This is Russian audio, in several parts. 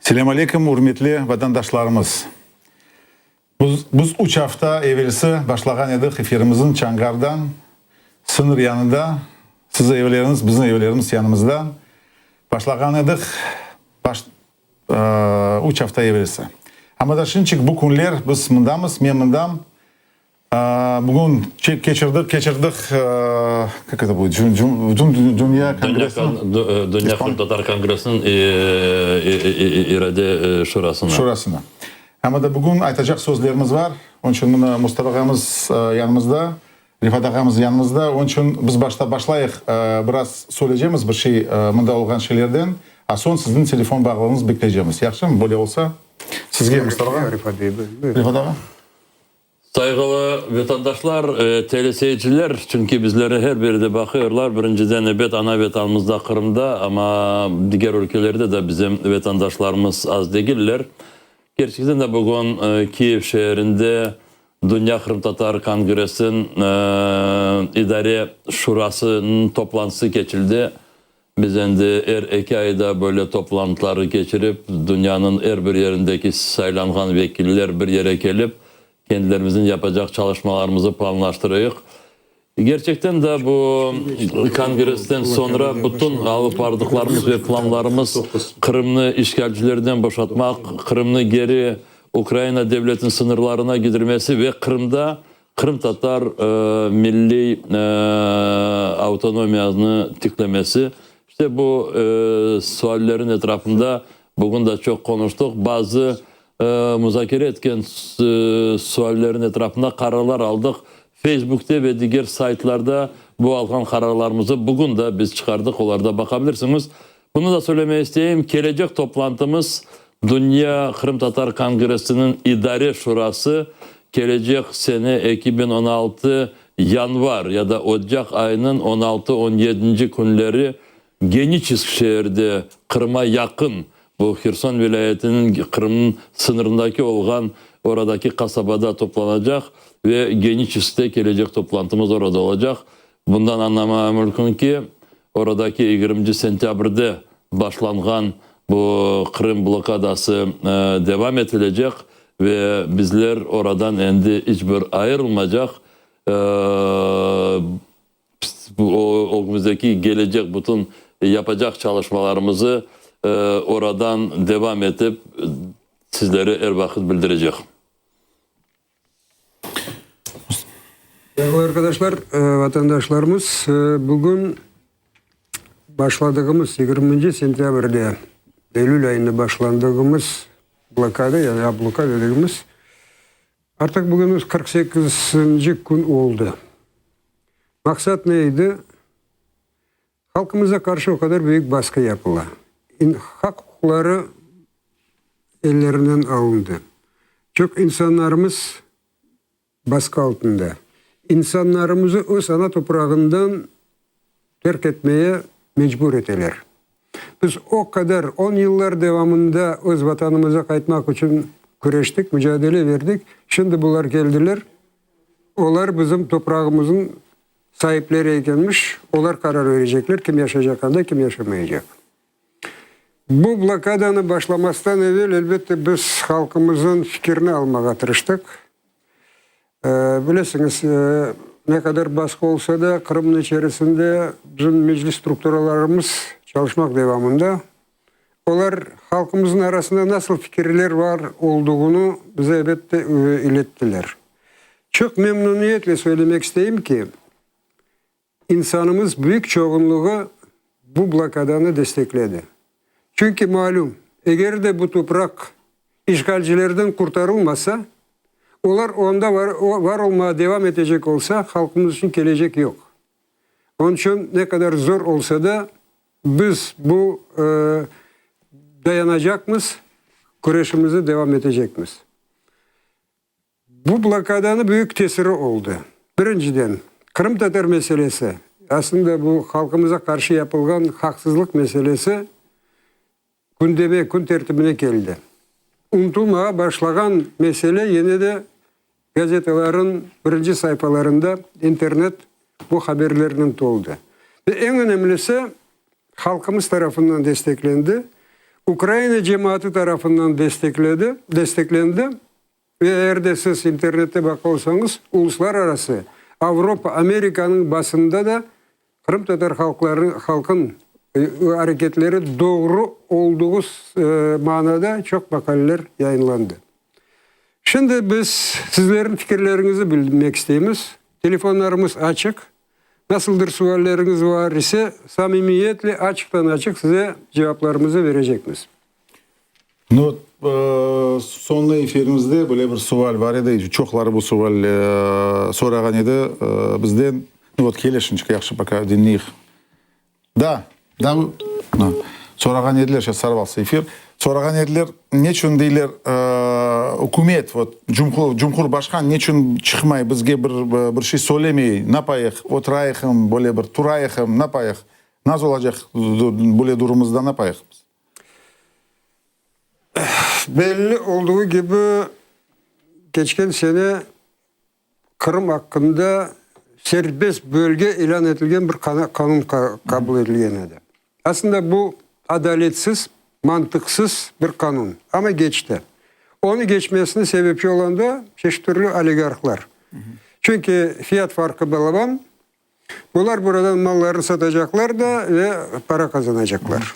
Selamun Aleyküm, hürmetli vatandaşlarımız. Biz 3 hafta evvelsi başlagan edik efirimizin Çangar'dan, sınır yanında, sizin evleriniz, bizim evlerimiz yanımızda. Başlagan edik 3 hafta evvelsi. Ama da şimdi bu günler biz mındamız, men mındam. Bugün geçirdik, как это будет, Dünya Tatar Kongresi'nin irade şurasına. Ama da bugün aytacak sözlerimiz var. Onun için Mustafa ağamız yanımızda, Rifat ağamız yanımızda. Onun için biz başlayık biraz söyleyeceğimiz bir şey mında olgan şeylerden. Son sizin telefon bağlılığınızı bekleyeceğimiz. Yaxşı mı? Böyle olsa sizge Mustafa ağa. Rifat ağa. Saygılı vatandaşlar, teleseyirciler, çünkü bizlere her birde bakıyorlar. Birinciden evet ana vatanımızda Kırım'da ama diğer ülkelerde de bizim vatandaşlarımız az değiller. Gerçekten de bugün Kiev şehrinde Dünya Kırım Tatar Kongresi'nin idare şurasının toplantısı geçildi. Biz de her 2 ayda böyle toplantıları geçirip dünyanın her bir yerindeki sayılan vekiller bir yere gelip kendilerimizin yapacak çalışmalarımızı planlaştırıyoruz. Gerçekten de bu kongresten sonra bütün alıp vardıklarımız ve planlarımız Kırım'ı işgalcilerden boşaltmak, Kırım'ı geri Ukrayna devletin sınırlarına gidirmesi ve Kırım'da Kırım Tatar milli autonomiyasını tiklemesi. İşte bu suallerin etrafında bugün de çok konuştuk. Bazı müzakere etken suallerin etrafında kararlar aldık. Facebook'ta ve diğer saytlarda bu alınan kararlarımızı bugün de biz çıkardık. Onlarda bakabilirsiniz. Bunu da söylemeyi isteyeyim. Gelecek toplantımız Dünya Kırım Tatar Kongresi'nin idare şurası gelecek sene 2016 yanvar ya da Ocak ayının 16-17. günleri Geniçiskşehir'de Kırım'a yakın bu Kherson vilayetinin Kırım'ın sınırındaki olgan oradaki kasabada toplanacak ve Geniçisk'te gelecek toplantımız orada olacak. Bundan anlamaya mümkün ki oradaki 20. sentyabr'de başlangan bu Kırım blokadası devam edilecek ve bizler oradan endi hiçbir ayrılmayacak. O önümüzdeki gelecek bütün yapacak çalışmalarımızı oradan devam edip sizlere her vakit bildirecek. Değerli arkadaşlar, vatandaşlarımız bugün başladığımız 20. sentyabr'de Eylül ayında başlandığımız blokada yani abluka dediğimiz artık bugün 48. gün oldu. Maksat neydi? Halkımıza karşı o kadar büyük baskı yapıldı. Hak hukukları ellerinden alındı. Çok insanlarımız baskı altında. İnsanlarımızı öz ana toprağından terk etmeye mecbur ettiler. Biz o kadar 10 yıllar devamında öz vatanımıza kayıtmak için güreştik, mücadele verdik. Şimdi bunlar geldiler. Onlar bizim toprağımızın sahipleri ikenmiş. Onlar karar verecekler. Kim yaşayacak anda, kim yaşamayacak. Bu blokadanın başlamasından evvel elbette biz halkımızın fikrini almaya tırıştık. Bilirsiniz ne kadar baskı olsa da Kırım'ın içerisinde bizim meclis strukturalarımız çalışmak devamında. Onlar halkımızın arasında nasıl fikirler var olduğunu bize elbette ilettiler. Çok memnuniyetle söylemek isteyeyim ki insanımız büyük çoğunluğu bu blokadanı destekledi. Çünkü malum eğer de bu toprak işgalcilerden kurtarılmasa onlar onda var olmaya devam edecek olsa halkımız için gelecek yok. Onun için ne kadar zor olsa da biz bu dayanacakmız, güreşimizi devam edecekmiz. Bu blokadanın büyük tesiri oldu. Birinciden Kırım Tatar meselesi aslında bu halkımıza karşı yapılan haksızlık meselesi gündeme, gün tertibine geldi. Unutulmaya başlayan mesele yine de gazetelerin birinci sayfalarında internet bu haberlerinin doldu. Ve en önemlisi halkımız tarafından desteklendi. Ukrayna cemaati tarafından desteklendi. Ve eğer de siz internette bakarsanız uluslararası Avrupa, Amerika'nın basında da Kırım Tatar halkın hareketleri doğru olduğu manada çok makaleler yayınlandı. Şimdi biz sizlerin fikirlerinizi bilmek isteyiz. Telefonlarımız açık. Nasıldır sualleriniz var ise samimiyetle açıktan açık size cevaplarımızı vereceğiz. Ну, sonlu efirimizde böyle bir sual var edi. Çoxları bu sual soragan edi bizden. Ну вот келешinче yaxşı пока dinleyik. Da. Soragan ediler, сейчас сорвался эфир. Soragan ediler, nechun deyler hukumet, вот Cumhur Başkan nechun çıkmay bizge bir şey söylemey, napayıq, oturayıqım, böyle bir turayıqım, napayıq. Nasıl olacak böyle durumumuzda napayıq? Belli olduğu gibi geçen sene Kırım hakkında serbest bölge ilan edilgen bir kanun kabul edilgen idi. Aslında bu adaletsiz, mantıksız bir kanun ama geçti. Onu geçmesinin sebebi olan da çeşitli oligarklar. Çünkü fiyat farkı balaban, bunlar buradan mallarını satacaklar da ve para kazanacaklar.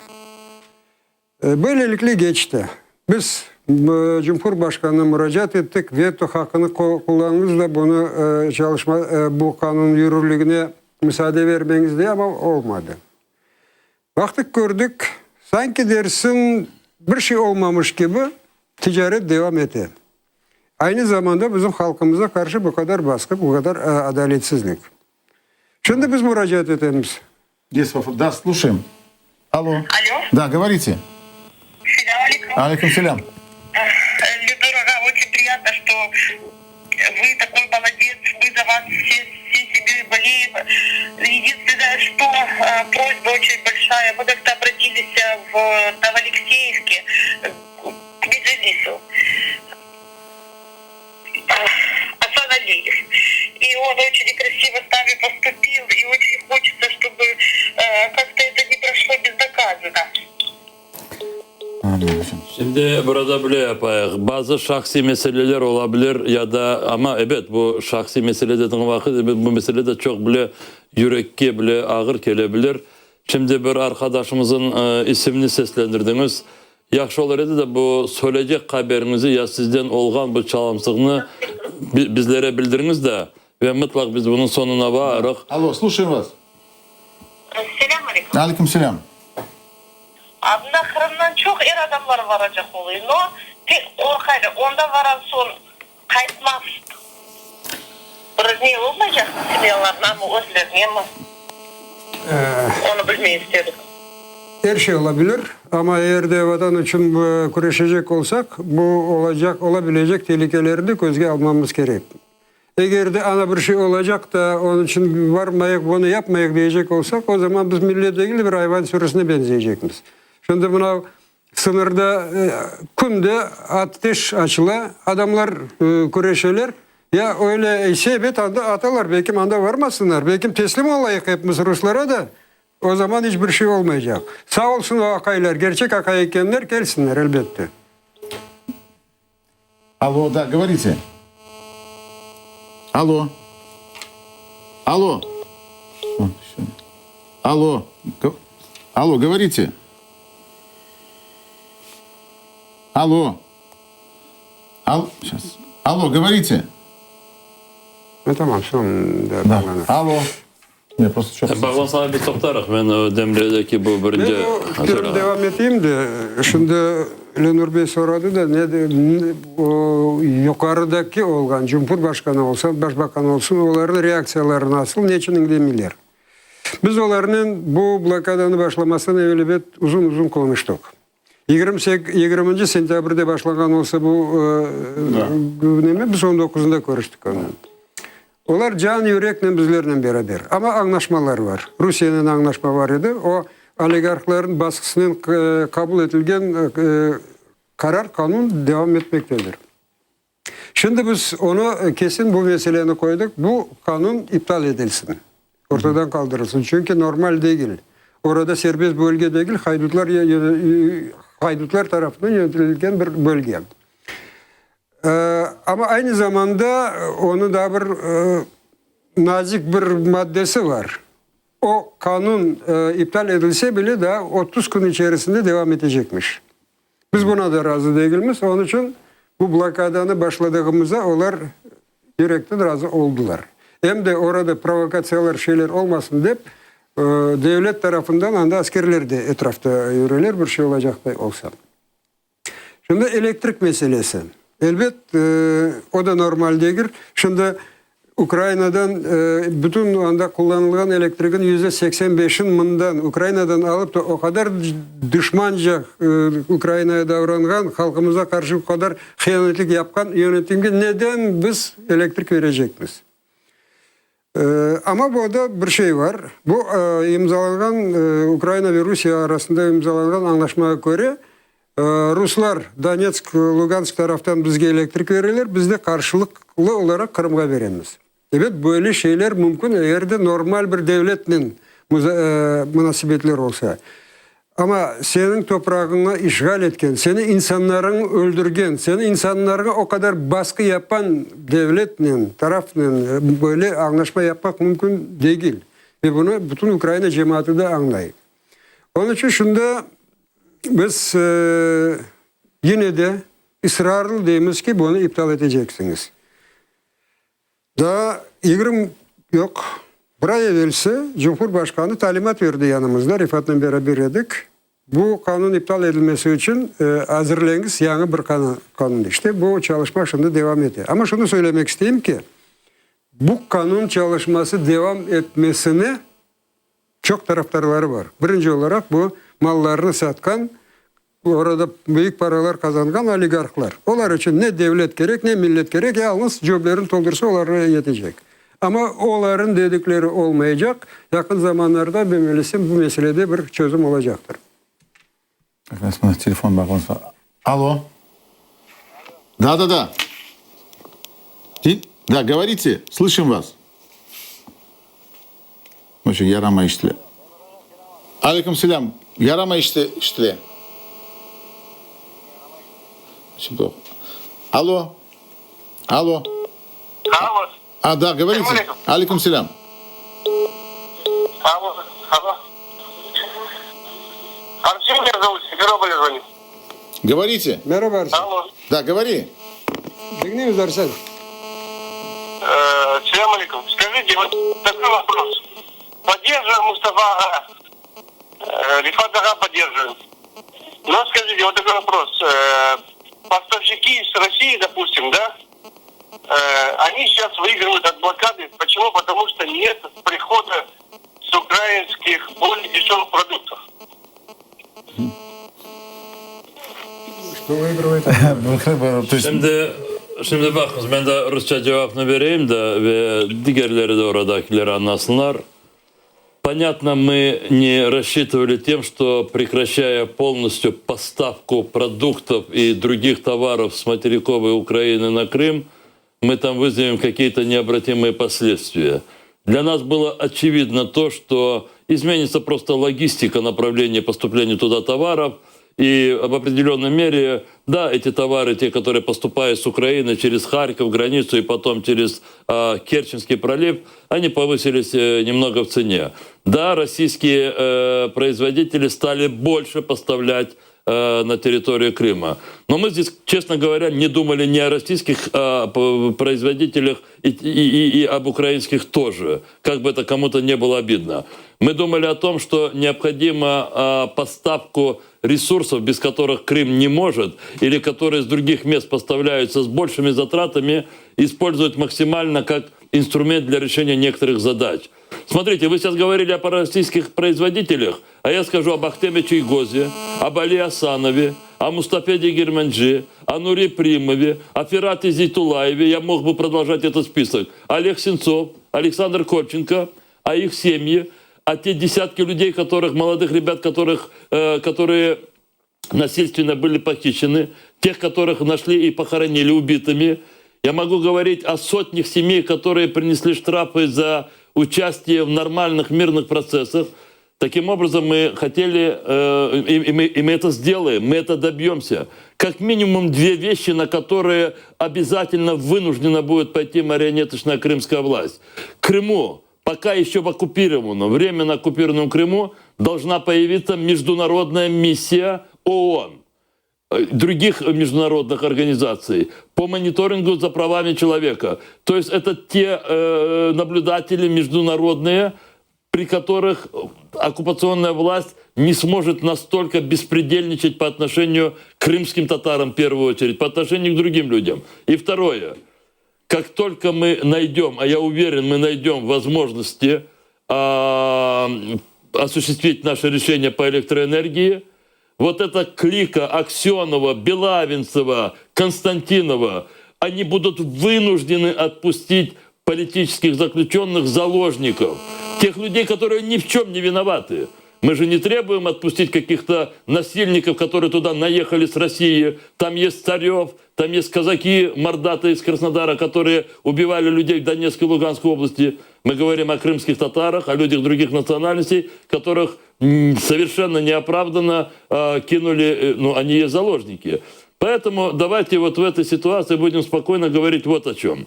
Böylelikle geçti. Biz Cumhurbaşkanı'na müracaat ettik. Veto hakkını kullandınız da bunu bu kanun yürürlüğüne müsaade vermeniz diye ama olmadı. Baktık gördük sanki dersin bir şey olmamış gibi ticaret devam etti. Aynı zamanda bizim halkımıza karşı bu kadar baskı, bu kadar adaletsizlik. Şimdi biz müracaat edemiz. Да, слушаем. Алло. Алло. Да, говорите. Селям алейкум. Алейкум селям. Дорога, очень приятно, что вы такой молодец, мы за вас все себе болеем. Единственное, что просьба очень большая, мы как-то обратились в Новоалексеевске к Меджлису. Асан Алиев. И он очень красиво с нами поступил, и очень хочется, чтобы как-то это не прошло безнаказанно. Şimdi burada böyle yapayıq. Bazı şahsi meseleler olabilir ya da ama evet bu şahsi mesele dediğin vakit bu mesele de çok bile yürekki bile ağır gelebilir. Şimdi bir arkadaşımızın ismini seslendirdiniz. Yaxşı olardı da bu söyleyecek haberinizi ya sizden olgan bu çalımsızlığını bizlere bildiriniz de ve mutlak biz bunun sonuna varırıq. Алло, слушаем вас. Selam aleyküm. Алейкум селям. Aslında Kırım'dan çok adamlar varacak oluyor. No, tek korkaydı. Onda varan son kayıtmaz. Bir ne olmayacak silahlarına mı özlerine mi? Onu bilmeyi istedik. Her şey olabilir ama eğer de vatan için kuruşacak olsak bu olabilecek tehlikeleri de gözge almamız gerek. Eğer de ana bir şey olacak da onun için varmayık bunu yapmayık diyecek olsak o zaman biz milletvekili bir hayvan sürüsüne benzeyeceğiz. Şimdi buna sınırda kunde ateş açıla adamlar kuruşurlar. Ya öyle evet anda atalar belki anda varmasınlar. Belki teslim olayık hepimiz Ruslara da. O zaman hiçbir şey olmayacak. Sağ olsun o akaylar, gerçek akay ekenler gelsinler elbette. Алло, да, говорите. Алло. Алло. Алло. Алло, говорите. Алло. Сейчас. Алло, говорите. Tamam son Да. Алло. Я просто что-то... Bağlan sana bir toktarıq. Ben o Demre'deki bu birinci... Ben devam edeyim de şimdi Lenur Bey soradı da o yukarıdaki olgan Cumhurbaşkanı olsa, Başbakan olsun onların reaksiyaları nasıl, niçin demiyorlar. Biz onların bu blokadanın başlamasını evvelibet uzun konuştuk. 20. sentyabrda başlanan olsa bu biz 19'unda görüştük onu. Onlar can yürekle bizlerle beraber. Ama anlaşmalar var. Rusya'nın anlaşma var idi. O oligarkların baskısının kabul edilgen karar, kanun devam etmektedir. Şimdi biz onu kesin bu meseleni koyduk. Bu kanun iptal edilsin. Ortadan kaldırılsın. Çünkü normal değil. Orada serbest bölge değil. haydutlar tarafından yönetilgen bir bölge. Ama aynı zamanda onun da bir nazik bir maddesi var. O kanun iptal edilse bile daha 30 gün içerisinde devam edecekmiş. Biz buna da razı değiliz. Onun için bu blokadanı başladığımızda onlar yürekten razı oldular. Hem de orada provokasyonlar şeyler olmasın deyip devlet tarafından anda askerler de etrafta yürürler bir şey olacak da olsa. Şimdi elektrik meselesi. Elbet o da normal değil. Şimdi Ukrayna'dan bütün anda kullanılan elektriğin %85'in bundan Ukrayna'dan alıp da o kadar düşmanca Ukrayna'ya davranan, halkımıza karşı o kadar hıyanetlik yapan yönetimi neden biz elektrik verecekmiz? Ama bu da bir şey var. Bu imzalanan Ukrayna ve Rusya arasında imzalanan anlaşmaya göre Ruslar Donetsk, Lugansk taraftan bizge elektrik verirler. Biz de karşılıklı olarak Kırım'a veremiz. Evet böyle şeyler mümkün eğer de normal bir devletin münasebetler olsa. Ama senin toprağını işgal etken, seni insanların öldürgen, seni insanlara o kadar baskı yapan devletle, tarafla böyle anlaşma yapmak mümkün değil. Ve bunu bütün Ukrayna cemaati de anlayır. Onun için şunda biz yine de ısrarlı değiliz ki bunu iptal edeceksiniz. Daha 20 yok. Buraya evvelse Cumhurbaşkanı talimat verdi yanımızda. Rifat'la beraber edik. Bu kanun iptal edilmesi için hazırlayınız yeni bir kanun işte. Bu çalışma şimdi devam ediyor. Ama şunu söylemek isteyeyim ki bu kanun çalışması devam etmesine çok taraftarları var. Birinci olarak bu mallarını satkan, orada büyük paralar kazangan oligarklar. Onlar için ne devlet gerek ne millet gerek. Yalnız ceblerini doldursa onlara yetecek. Ama onların dedikleri olmayacak. Yakın zamanlarda bu meselede bir çözüm olacaktır. Telefon bağlantısı var. Alo. Да. Да, говорите, слышим вас. Очень ярама iştile. Aleyküm selam. Yarama iştile. Очень плохо. Алло. Алло. Да, говорите. Алейкум селям. Алло. Арсений меня зовут, Симферополя звонит. Говорите. Merhaba Arsen. Алло. Да, говори. Dinliyoruz Arsen. Салям алейкум. Скажите, вот такой вопрос. Поддерживаем Мустафа Ага. Рифат Ага поддерживаем. Но скажите, вот такой вопрос. Поставщики из России, допустим, да, они сейчас выигрывают от блокады. Почему? Потому что нет прихода с украинских более дешевых продуктов. Что выигрывает? Şimdi bakınız ben de Rusça cevabını vereyim de ve diğerleri de oradakileri anlasınlar. Понятно, мы не рассчитывали тем, что прекращая полностью поставку продуктов и других товаров с материковой Украины на Крым, мы там вызовем какие-то необратимые последствия. Для нас было очевидно то, что изменится просто логистика направления поступления туда товаров, и в определенной мере, да, эти товары, те, которые поступают с Украины через Харьков, границу и потом через Керченский пролив, они повысились немного в цене. Да, российские производители стали больше поставлять на территорию Крыма. Но мы здесь, честно говоря, не думали ни о российских производителях и об украинских тоже, как бы это кому-то не было обидно. Мы думали о том, что необходимо поставку ресурсов, без которых Крым не может, или которые с других мест поставляются с большими затратами, использовать максимально как инструмент для решения некоторых задач. Смотрите, вы сейчас говорили о российских производителях, а я скажу об Ахтеме Чайгозе, об Али Асанове, о Мустафе Дегирманджи, о Нуре Примове, о Ферате Зейтулаеве. Я мог бы продолжать этот список. Олег Сенцов, Александр Корченко, о их семье, о те десятки людей, молодых ребят, которые насильственно были похищены, тех, которых нашли и похоронили убитыми. Я могу говорить о сотнях семей, которые принесли штрафы за участие в нормальных мирных процессах. Таким образом, мы хотели, и мы это сделаем, мы это добьемся. Как минимум две вещи, на которые обязательно вынуждена будет пойти марионеточная крымская власть. Крыму, пока еще в оккупированном, временно оккупированном Крыму, должна появиться международная миссия ООН, других международных организаций по мониторингу за правами человека. То есть это те наблюдатели международные, при которых оккупационная власть не сможет настолько беспредельничать по отношению к крымским татарам в первую очередь, по отношению к другим людям. И второе, как только мы найдем, а я уверен, мы найдем возможности осуществить наше решение по электроэнергии, вот эта клика Аксенова, Белавинцева, Константинова, они будут вынуждены отпустить политических заключенных, заложников, тех людей, которые ни в чем не виноваты. Мы же не требуем отпустить каких-то насильников, которые туда наехали с России. Там есть Царев, там есть казаки мордатые из Краснодара, которые убивали людей в Донецкой и Луганской области. Мы говорим о крымских татарах, о людях других национальностей, которых совершенно неоправданно кинули, ну, они есть заложники. Поэтому давайте вот в этой ситуации будем спокойно говорить вот о чем.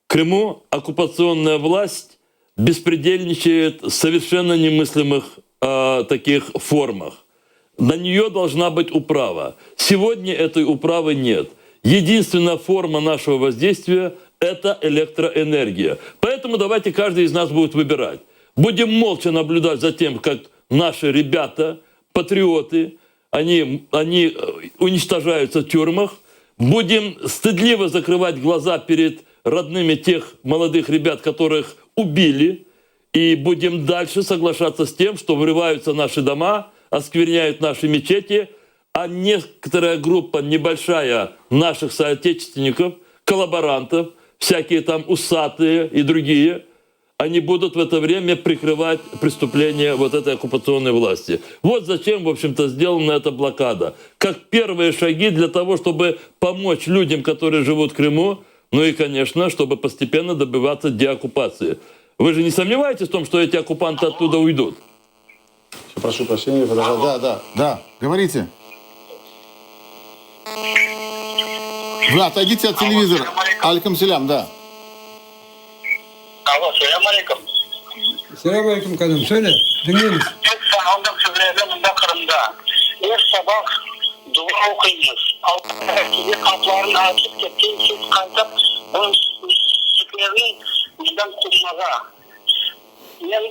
В Крыму оккупационная власть беспредельничает в совершенно немыслимых таких формах. На нее должна быть управа. Сегодня этой управы нет. Единственная форма нашего воздействия – это электроэнергия. Поэтому давайте каждый из нас будет выбирать. Будем молча наблюдать за тем, как наши ребята, патриоты, они уничтожаются в тюрьмах. Будем стыдливо закрывать глаза перед родными тех молодых ребят, которых убили, и будем дальше соглашаться с тем, что врываются в наши дома, оскверняют наши мечети, а некоторая группа, небольшая, наших соотечественников, коллаборантов, всякие там усатые и другие, они будут в это время прикрывать преступления вот этой оккупационной власти. Вот зачем, в общем-то, сделана эта блокада. Как первые шаги для того, чтобы помочь людям, которые живут в Крыму, ну и, конечно, чтобы постепенно добиваться деоккупации. Вы же не сомневаетесь в том, что эти оккупанты оттуда уйдут? Прошу прощения, да, говорите. Вы отойдите от телевизора. Алейкум селям, да. Алло, салам алейкум. Selam aleyküm kadın. Söyle. Dinliyoruz. Çok sağlıklı sözlerden bunda Kırım'da. Her sabah dua okuyunuz. Allah'a kapılarını açıp kimsiz kayıp bu şükürlerin bizden kurmaza. Ben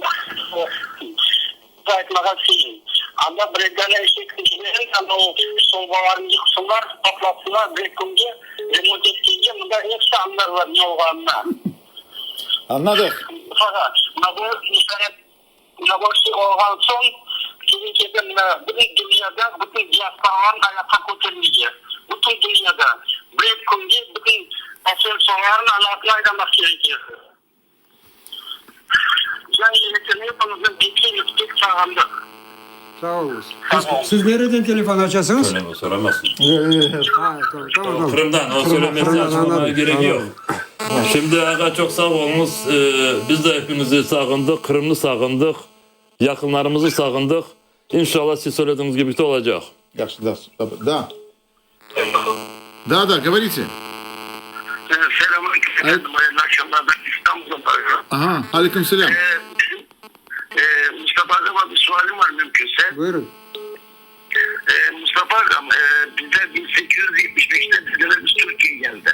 saytmağa seyim. Anda bırakana eşekçilerin o solbalarını yıksınlar, patlatsınlar, bırakınca remont ettiğince bunda hepsi anlarlar ne olağanına. Anladık. Fakat bu şey olğan son Türkiye'de bütün dünyada bütün diasporaların ayağa götürmeyecek. Bütün dünyada bırakınca bütün asıl sonların anlatına ayırmak gerekiyor. Can yönetimi konusunda bir sağlandık. Sağ olun. Siz nereden telefon açarsınız? Soramazsın. Ha, tamam. Kırım'dan, o söylemesi açmamaya gerek yok. Şimdi ağa çok sağ olunuz. Biz de hepinizi sağındık, Kırım'ı sağındık, yakınlarımızı sağındık. İnşallah siz söylediğiniz gibi de olacak. Да, говорите. Selamünaleyküm. Hayırlı akşamlar. Ben İstanbul'da arıyorum. Ага, алейкум селям. Mustafa Agam bir sualim var mümkünse. Buyurun. Mustafa Agam bize 1875'te dedilerimiz Türkiye'ye geldi.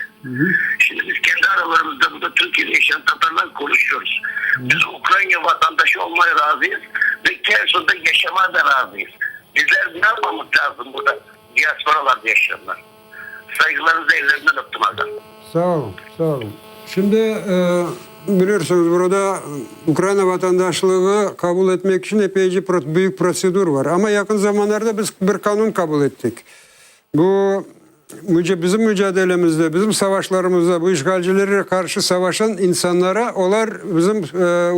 Şimdi biz kendi aralarımızda burada Türkiye'de yaşayan Tatarlar konuşuyoruz. Biz Ukrayna vatandaşı olmaya razıyız ve Kerson'da yaşamaya da razıyız. Bizler ne yapmamız lazım burada diasporalarda yaşayanlar? Saygılarınızı ellerinden öptüm Agam. Sağ olun. Şimdi biliyorsunuz burada Ukrayna vatandaşlığı kabul etmek için epeyce büyük prosedür var. Ama yakın zamanlarda biz bir kanun kabul ettik. Bu bizim mücadelemizde, bizim savaşlarımızda bu işgalcilere karşı savaşan insanlara onlar bizim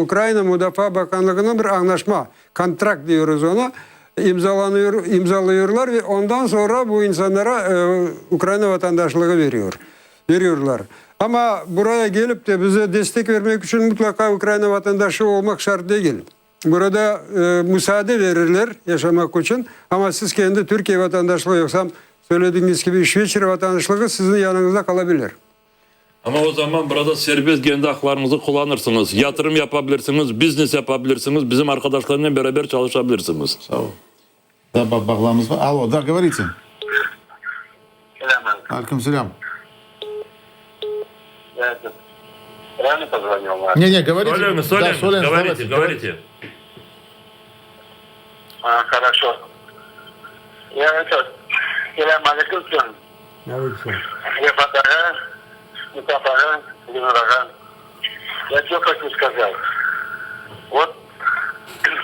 Ukrayna Müdafaa Bakanlığı'nın bir anlaşma, kontrakt diyoruz ona, imzalıyorlar ve ondan sonra bu insanlara Ukrayna vatandaşlığı veriyorlar. Ama buraya gelip de bize destek vermek için mutlaka Ukrayna vatandaşı olmak şart değil. burada müsaade verirler yaşamak için. Ama siz kendi Türkiye vatandaşlığı yoksa söylediğiniz gibi İsviçre vatandaşlığı sizin yanınızda kalabilir. Ama o zaman burada serbest kendi haklarınızı kullanırsınız. Yatırım yapabilirsiniz, biznes yapabilirsiniz. Bizim arkadaşlarla beraber çalışabilirsiniz. Sağ ol. Да, bağlamamız var. Alo, да, говорите. Алейкум селям. Я это реально позвонил вам? Не, говорите. Да, Соленс, говорите, давайте. говорите. Хорошо. Я это... Селям алейкум. Рефат ага, Мустафа ага, Ленар ага. Я что хочу сказать. Вот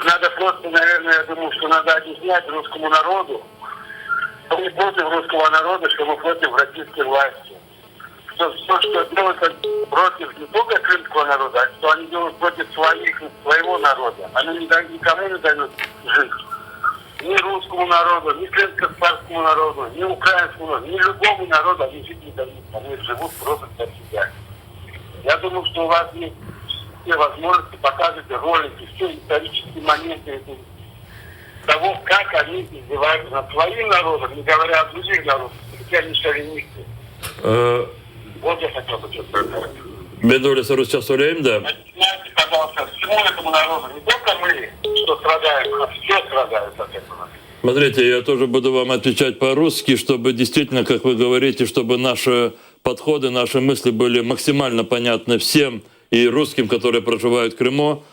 надо просто, наверное, я думаю, что надо объяснять русскому народу, что мы против русского народа, что мы против российской власти. Что все, что делают против не только крымского народа, а что они делают против своего народа. Они никому не дают жить. Ни русскому народу, ни крымско-татарскому народу, ни украинскому народу, ни любому народу они жить не дают. Они живут просто для себя. Я думаю, что у вас есть все возможности, покажете ролики, все исторические моменты того, как они издеваются над своим народом, не говоря о других народах, все они шовинисты. Вот я хотел бы что-то сказать. Ben de öyleyse Rusça söyleyeyim de. Объясняйте, пожалуйста, всему этому народу, не только мы, что страдаем, а все страдают от этого. Смотрите, я тоже буду вам отвечать по-русски, чтобы действительно, как вы говорите, чтобы наши подходы, наши мысли были максимально понятны всем и русским, которые проживают в Крыму.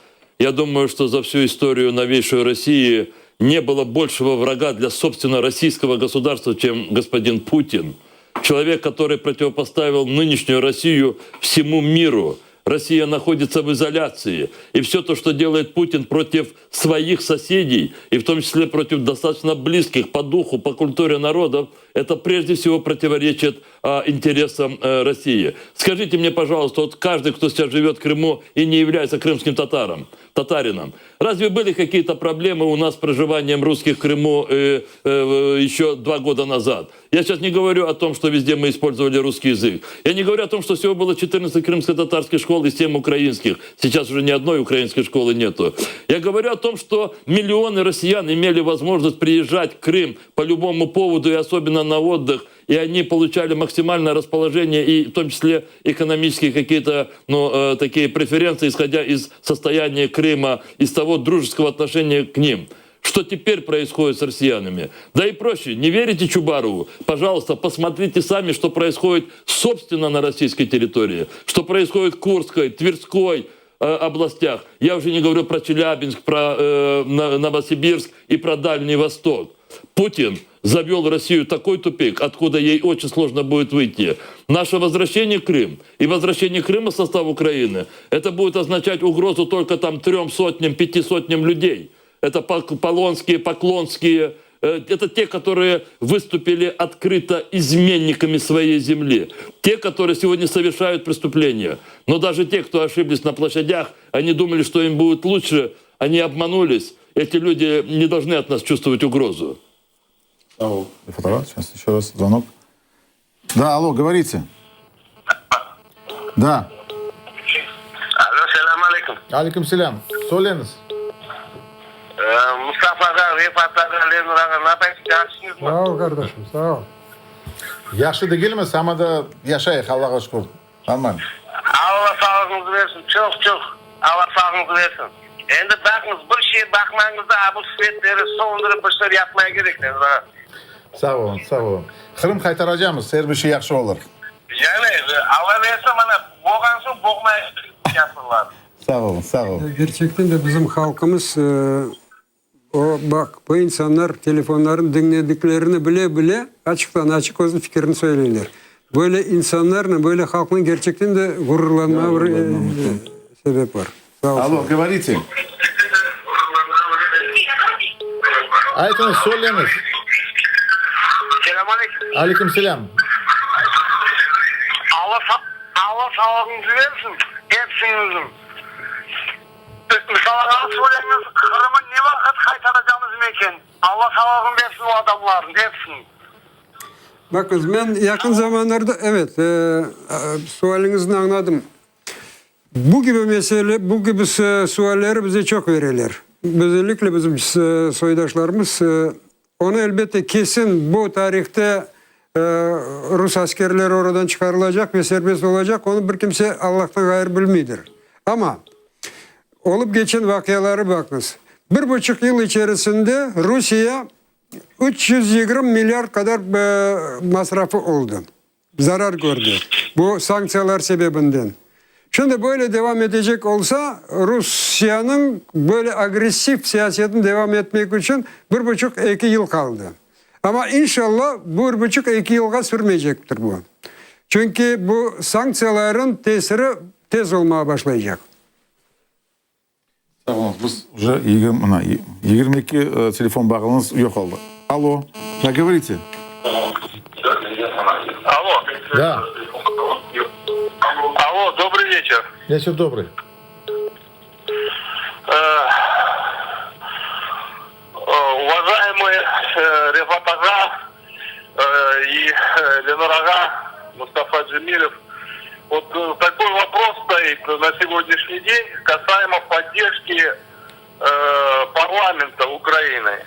Я думаю, что за всю историю новейшей России не было большего врага для собственно российского государства, чем господин Путин. Человек, который противопоставил нынешнюю Россию всему миру. Россия находится в изоляции. И все то, что делает Путин против своих соседей, и в том числе против достаточно близких по духу, по культуре народов, это прежде всего противоречит интересам России. Скажите мне, пожалуйста, вот каждый, кто сейчас живет в Крыму и не является крымским татарином, разве были какие-то проблемы у нас с проживанием русских в Крыму еще 2 года назад? Я сейчас не говорю о том, что везде мы использовали русский язык. Я не говорю о том, что всего было 14 крымско-татарских школ и 7 украинских. Сейчас уже ни одной украинской школы нету. Я говорю о том, что миллионы россиян имели возможность приезжать в Крым по любому поводу, и особенно на отдых, и они получали максимальное расположение, и в том числе экономические какие-то такие преференции, исходя из состояния Крыма, из того дружеского отношения к ним. Что теперь происходит с россиянами? Да и проще, не верите Чубарову? Пожалуйста, посмотрите сами, что происходит собственно на российской территории, что происходит в Курской, Тверской областях. Я уже не говорю про Челябинск, про Новосибирск и про Дальний Восток. Путин завел Россию в такой тупик, откуда ей очень сложно будет выйти. Наше возвращение в Крым и возвращение Крыма в состав Украины, это будет означать угрозу только там 300-500 людей. Это Полонские, Поклонские, это те, которые выступили открыто изменниками своей земли. Те, которые сегодня совершают преступления. Но даже те, кто ошиблись на площадях, они думали, что им будет лучше, они обманулись. Эти люди не должны от нас чувствовать угрозу. Сейчас еще раз звонок. Да, алло, говорите. Да. Алло, селам алейкум. Алейкум селям. Соленс. Mustafa Ağa, Rifat Ağa, Ленар Ağa, ne yapıyorsunuz? Yaxşısınız mı? Sağ ol kardeşim, sağ ol. Yaxşı değilmiz ama da yaşayık Allah'a şükür. Normal. Allah sağlığınızı versin. Çok. Allah sağlığınızı versin. Endi bakınız, bir şey bakmanızda bu svetleri soğundurıp bir şeyler yapmaya gerek. Sağ olun. Kırım kaytaracağımız, her bir şey yaxşı olur. Yani Allah versin bana, boğansın boğmaya yapırlar. Sağ olun. Gerçekten de bizim halkımız bu insanlar telefonların dinlediklerini bile açıktan açık özün fikrini söylerler. Böyle insanlarla, böyle halkın gerçekten de gururlanma sebep var. Sağ olsun. Алло, говорите. Айтыңыз, сөйлеңіз. Selam aleyküm. Алейкум селям. Allah sağlığınızı versin. Hepsinizin. Mesela söylemiz Kırım'ı ne vakit kaytaracağınız mekan. Allah sağlığını versin o adamların hepsini. Bakınız ben yakın zamanlarda sualinizi anladım. Bu gibi mesele, bu gibi sualleri bize çok verirler. özellikle bizim soydaşlarımız onu elbette kesin bu tarihte Rus askerleri oradan çıkarılacak ve serbest olacak. Onu bir kimse Allah'tan gayrı bilmiyordur. Ama olup geçen vakayalara bakınız. 1,5 yıl içerisinde Rusya 320 milyar kadar masrafı oldu. Zarar gördü. Bu sanksiyalar sebebinden. Şimdi böyle devam edecek olsa Rusya'nın böyle agresif siyasetin devam etmek için 1,5-2 yıl kaldı. Ama inşallah bu 1,5-2 yıla sürmeyecektir bu. Çünkü bu sanksiyaların tesiri tez olmaya başlayacak. Tamam, biz уже 22 telefon bağınız yok oldu. Alo, да, говорите. Алло. Да, Алло, добрый вечер. вечер добрый. Уважаемый Рефат Ага и Ленар Ага, Мустафа Джемилев, вот такой вопрос стоит на сегодняшний день касаемо поддержки парламента Украины.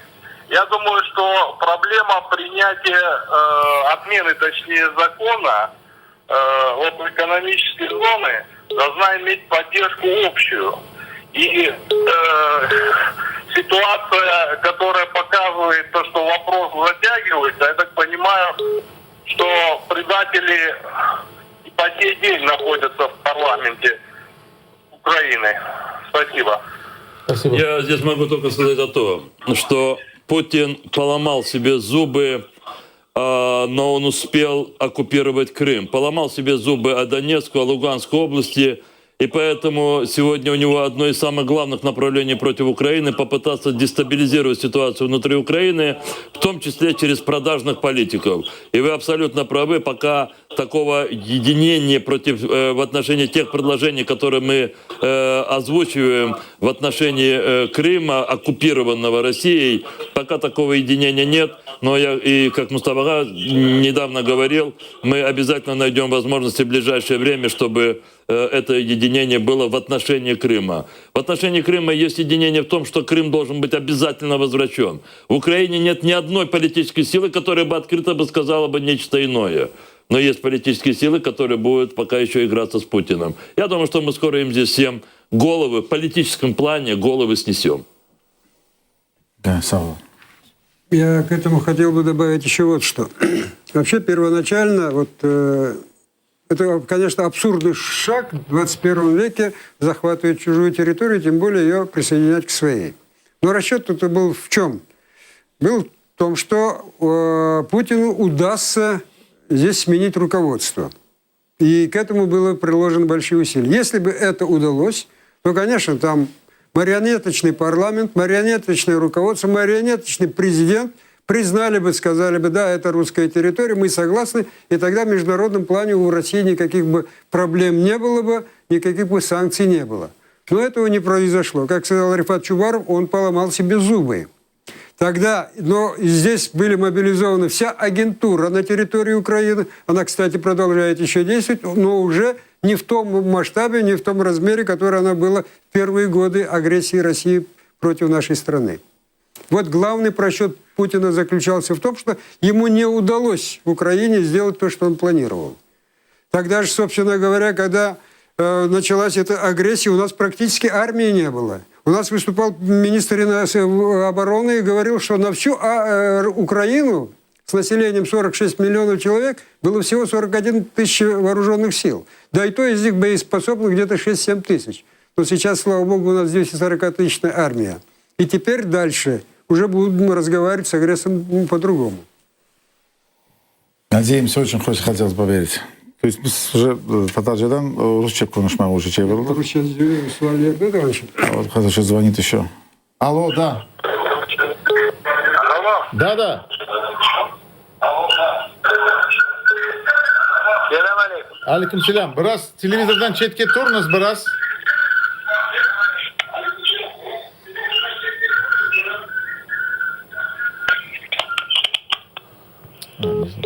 Я думаю, что проблема принятия, отмены, точнее, закона об экономической зоне должна иметь поддержку общую. И ситуация, которая показывает то, что вопрос затягивается, я так понимаю, что предатели и по сей день находятся в парламенте Украины. Спасибо. Спасибо. Я здесь могу только сказать о том, что Путин поломал себе зубы, но он успел оккупировать Крым. Поломал себе зубы о Донецкой, о Луганской области. И поэтому сегодня у него одно из самых главных направлений против Украины — попытаться дестабилизировать ситуацию внутри Украины, в том числе через продажных политиков. И вы абсолютно правы, пока такого единения в отношении тех предложений, которые мы озвучиваем в отношении Крыма, оккупированного Россией, пока такого единения нет. Но я, и как Мустафа недавно говорил, мы обязательно найдем возможности в ближайшее время, чтобы это единение было в отношении Крыма. В отношении Крыма есть единение в том, что Крым должен быть обязательно возвращен. В Украине нет ни одной политической силы, которая бы открыто сказала бы нечто иное. Но есть политические силы, которые будут пока еще играться с Путиным. Я думаю, что мы скоро им здесь всем головы, в политическом плане головы снесем. Да, Сава. Я к этому хотел бы добавить еще вот что. Вообще первоначально вот это, конечно, абсурдный шаг в 21 веке захватывать чужую территорию, тем более ее присоединять к своей. Но расчет тут был в чем? Был в том, что Путину удастся здесь сменить руководство. И к этому было приложено большие усилия. Если бы это удалось, то, конечно, там марионеточный парламент, марионеточное руководство, марионеточный президент признали бы, сказали бы, да, это русская территория, мы согласны, и тогда в международном плане у России никаких бы проблем не было бы, никаких бы санкций не было. Но этого не произошло. Как сказал Рифат Чубаров, он поломал себе зубы. Тогда, но здесь были мобилизованы вся агентура на территории Украины. Она, кстати, продолжает еще действовать, но уже не в том масштабе, не в том размере, который она была в первые годы агрессии России против нашей страны. Вот главный просчет Путина заключался в том, что ему не удалось в Украине сделать то, что он планировал. Тогда же, собственно говоря, когда началась эта агрессия, у нас практически армии не было. У нас выступал министр обороны и говорил, что на всю Украину с населением 46 миллионов человек было всего 41 тысяч вооруженных сил. Да и то из них боеспособных где-то 6-7 тысяч. Но сейчас, слава богу, у нас 240-тысячная армия. И теперь дальше уже будем разговаривать с агрессором по-другому. Надеемся, очень хотелось бы верить. То есть biz уже Татарчадан русча konuşmaya уже çevirdik. Rusya suallerine de var. Вот кто-то звонит еще. Алло, да. Алло. Да. Selam aleyküm. Aleykümselam. Biraz televizordan chetga turmiz biraz.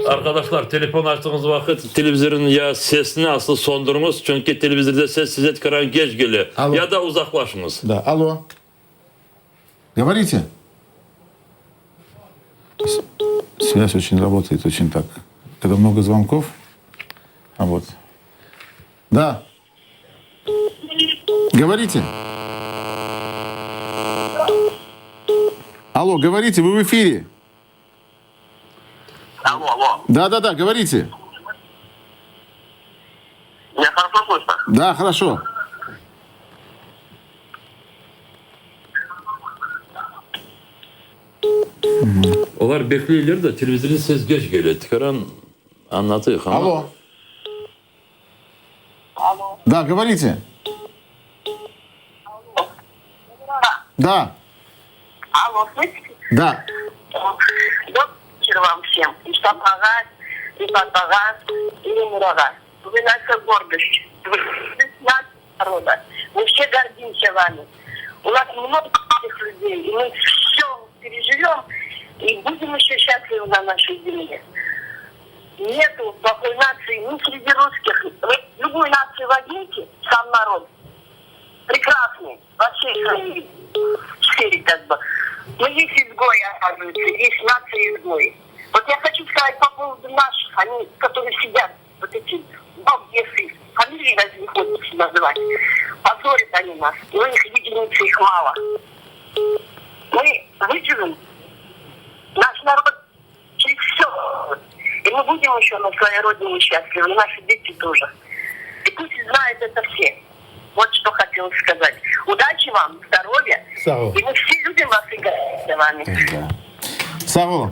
Arkadaşlar telefon açtığınız vakit televizörün ya sesini asıl sondurunuz. Çünkü televizörde ses size karan geç geliyor. Alo. Ya da uzaklaşınız. Да, алло. Говорите. Связь очень работает, очень так. Когда много звонков. А вот. Да. Говорите. Алло, говорите, вы в эфире. Алло. Да, говорите. Меня хорошо слышно? Да, хорошо. Олар bekliyorlar da televizyonun ses geç geliyor. Tıkaran anlatıyor ama. Алло. Да, говорите. Да, Алло, слышите? да. Добрый вечер вам всем. И Шапагас, и Папагас, и Мурагас. Вы наша гордость. Вы наш народа. Мы все гордимся вами. У нас много этих людей, и мы все переживем, и будем еще счастливы на нашей земле. Нету плохой нации ни среди русских. Вы любую нацию возьмите, сам народ. Прекрасный. Во всей своей сфере как бы. Но есть изгои, оказывается, есть нации изгои. Вот я хочу сказать по поводу наших, они, которые сидят, вот эти, если фамилии даже не хочется называть, позорят они нас, но их единицы, их мало. Мы выживем, наш народ через все, и мы будем еще на своей родине счастливы, и наши дети тоже. И пусть знают это все. Вот что хотелось сказать. Удачи вам, здоровья. Сау. И мы все любим вас и гордимся вами. Савол.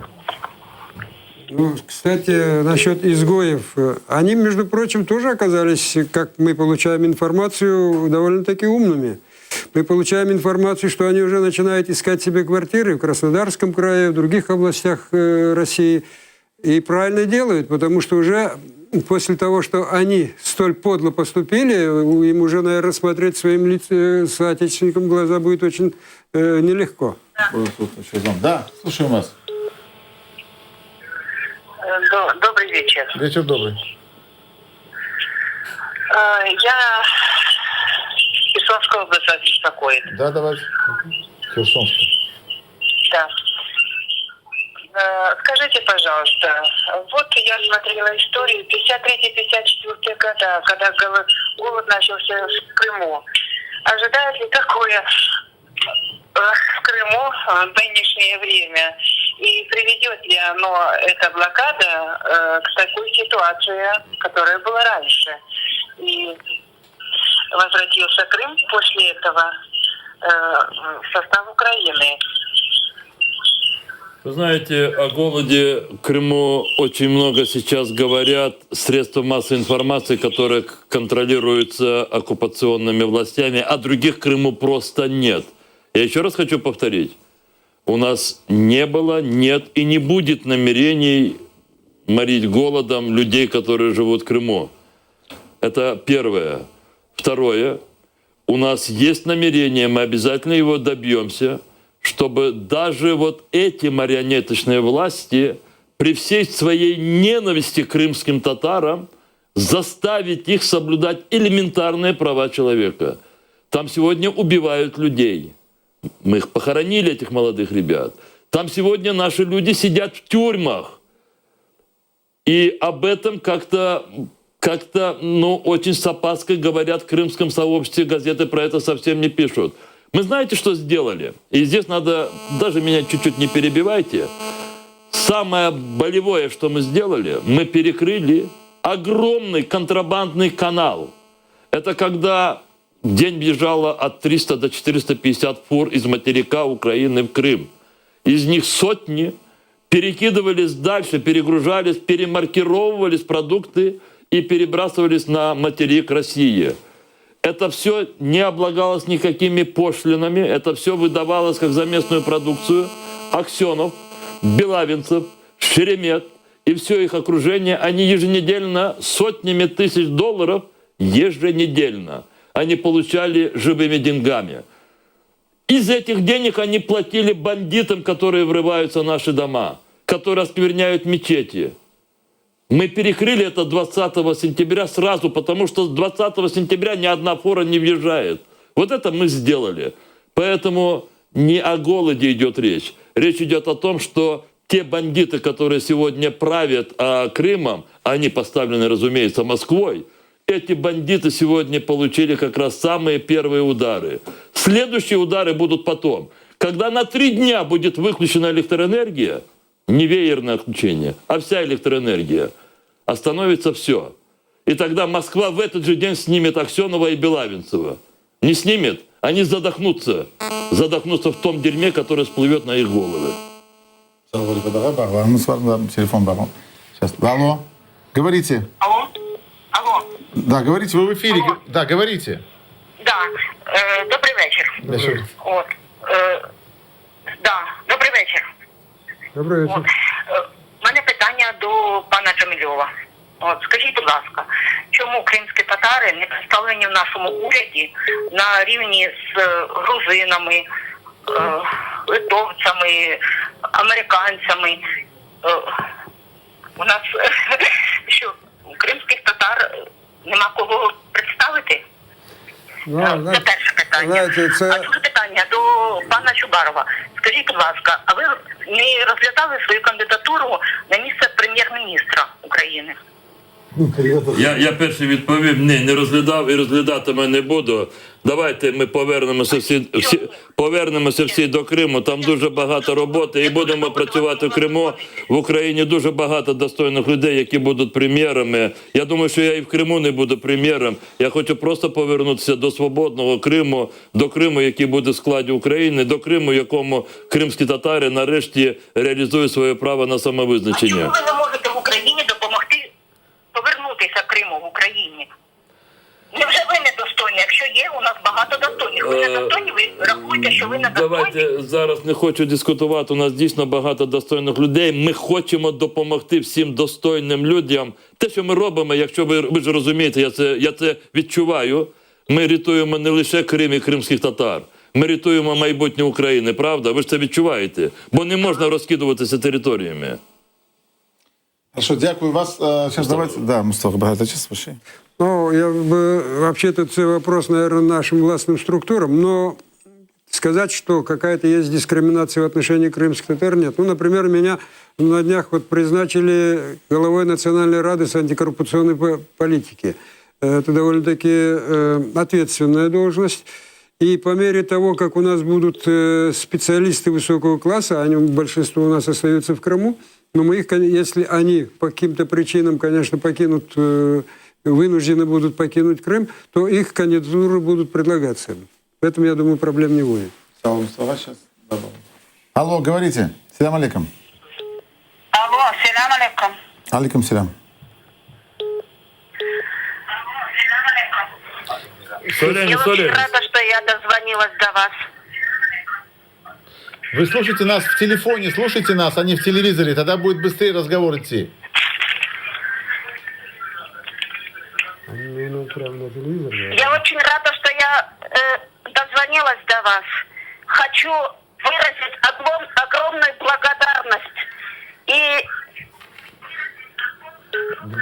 Ну, кстати, насчет изгоев. Они, между прочим, тоже оказались, как мы получаем информацию, довольно-таки умными. Мы получаем информацию, что они уже начинают искать себе квартиры в Краснодарском крае, в других областях России. И правильно делают, потому что уже после того, что они столь подло поступили, им уже, наверное, смотреть своим соотечественникам в глаза будет очень нелегко. Да, слушаем вас. Добрый вечер. Вечер добрый. Я Херсонская область вас беспокоит. Да, давайте. Херсонская. Да. Скажите, пожалуйста, вот я смотрела историю 53-54 года, когда голод начался в Крыму. Ожидает ли такое в Крыму в нынешнее время? И приведет ли оно, эта блокада, к такой ситуации, которая была раньше? И возвратился Крым после этого в состав Украины. Вы знаете, о голоде в Крыму очень много сейчас говорят средства массовой информации, которые контролируются оккупационными властями, а других в Крыму просто нет. Я еще раз хочу повторить. У нас не было, нет и не будет намерений морить голодом людей, которые живут в Крыму. Это первое. Второе. У нас есть намерение, мы обязательно его добьемся, чтобы даже вот эти марионеточные власти при всей своей ненависти к крымским татарам заставить их соблюдать элементарные права человека. Там сегодня убивают людей. Мы их похоронили, этих молодых ребят. Там сегодня наши люди сидят в тюрьмах. И об этом как-то очень с опаской говорят в крымском сообществе, газеты про это совсем не пишут. Мы знаете, что сделали? И здесь надо, даже меня чуть-чуть не перебивайте. Самое болевое, что мы сделали, мы перекрыли огромный контрабандный канал. Это когда в день бежало от 300 до 450 фур из материка Украины в Крым. Из них сотни перекидывались дальше, перегружались, перемаркировывались продукты и перебрасывались на материк России. Это все не облагалось никакими пошлинами, это все выдавалось как за местную продукцию. Аксенов, Белавинцев, Шеремет и все их окружение, они еженедельно сотнями тысяч долларов еженедельно они получали живыми деньгами. Из этих денег они платили бандитам, которые врываются в наши дома, которые оскверняют мечети. Мы перекрыли это 20 сентября сразу, потому что с 20 сентября ни одна фура не въезжает. Вот это мы сделали. Поэтому не о голоде идет речь. Речь идет о том, что те бандиты, которые сегодня правят Крымом, они поставлены, разумеется, Москвой, эти бандиты сегодня получили как раз самые первые удары. Следующие удары будут потом. Когда на 3 дня будет выключена электроэнергия, не веерное отключение, а вся электроэнергия, остановится все. И тогда Москва в этот же день снимет Аксенова и Белавинцева. Не снимет, они задохнутся. Задохнутся в том дерьме, которое всплывет на их головы. Телефон бар. Сейчас. Алло. Говорите. Алло? Алло? Да, говорите, вы в эфире. Алло. Да, говорите. Да, добрий вечір. От, да, добрий вечір. Добрый вечер. От, у мене питання до пана Джамільова. От, скажіть, будь ласка, чому кримські татари не представлені в нашому уряді на рівні з грузинами, литовцями, американцями? У нас що, кримських татар нема кого представити? Це перше питання. знаєте, це- А друге питання до пана Чубарова. Скажіть, будь ласка, а ви не розглядали свою кандидатуру на місце прем'єр-міністра України? Я перший відповів, ні, не розглядав і розглядатиме не буду. Давайте ми повернемося всі до Криму, там дуже багато роботи і будемо працювати в Криму. В Україні дуже багато достойних людей, які будуть прем'єрами. Я думаю, що я і в Криму не буду прем'єром. Я хочу просто повернутися до свободного Криму, до Криму, який буде в складі України, до Криму, в якому кримські татари нарешті реалізують своє право на А чому самовизначення. ви не можете в Україні допомогти повернутися Криму в Україні? Невже ви недостойні? Якщо є, у нас багато достойних. Ви недостойні, ви рахуєте, що ви недостойні? Давайте зараз не хочу дискутувати. У нас дійсно багато достойних людей. Ми хочемо допомогти всім достойним людям. Те, що ми робимо, якщо ви ж розумієте, я це відчуваю. Ми рятуємо не лише Крим і кримських татар. Ми рятуємо майбутнє України, правда? Ви ж це відчуваєте. Бо не можна розкидуватися територіями. Хорошо, дякую вас. Сейчас давайте. Да, Мустафа Багатович, слушай. Ну, я бы вообще-то это вопрос, наверное, нашим властным структурам, но сказать, что какая-то есть дискриминация в отношении крымских татар, нет. Ну, например, меня на днях вот призначили главой Национальной рады с антикоррупционной политики. Это довольно-таки ответственная должность. И по мере того, как у нас будут специалисты высокого класса, они большинство у нас остаются в Крыму, но мы их, если они по каким-то причинам, конечно, покинут, вынуждены будут покинуть Крым, то их кандидатуры будут предлагаться. Поэтому, я думаю, проблем не будет. Алло, говорите. Селям алейкум. Алло, селям алейкум. Алейкум селям. Я очень рада, что я дозвонилась до вас. Вы слушайте нас в телефоне, слушайте нас, а не в телевизоре, тогда будет быстрее разговор идти. Я очень рада, что я дозвонилась до вас. Хочу выразить огромную благодарность и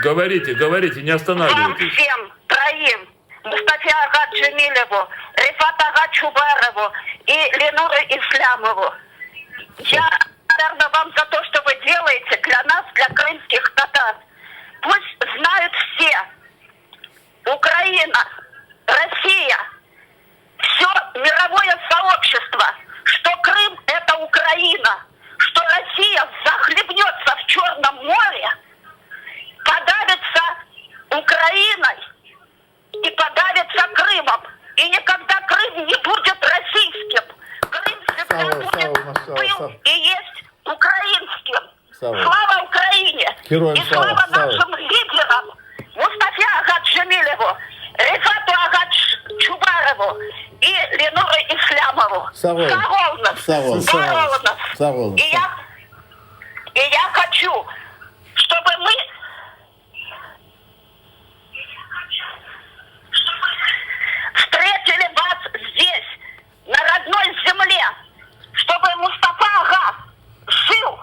Говорите, не вам останавливайтесь. всем троим, Мустафе ага Джемилеву, Рифат ага Чубарову и Ленуру Ислямову. Я благодарна вам за то, что вы делаете для нас, для крымских татар. Пусть знают все, Украина, Россия, все мировое сообщество, что Крым – это Украина, что Россия захлебнется в Черном море, подавится Украиной и подавится Крымом. И никогда Крым не будет российским. Крым всегда был и есть украинским. Слава Украине! Героям и слава, слава слава. нашим лидерам! Мустафе ага Джемилеву, Рифату ага Чубарову и Ленуру Ислямову. Сау. И я хочу, чтобы мы встретили вас здесь, на родной земле, чтобы Мустафа ага жил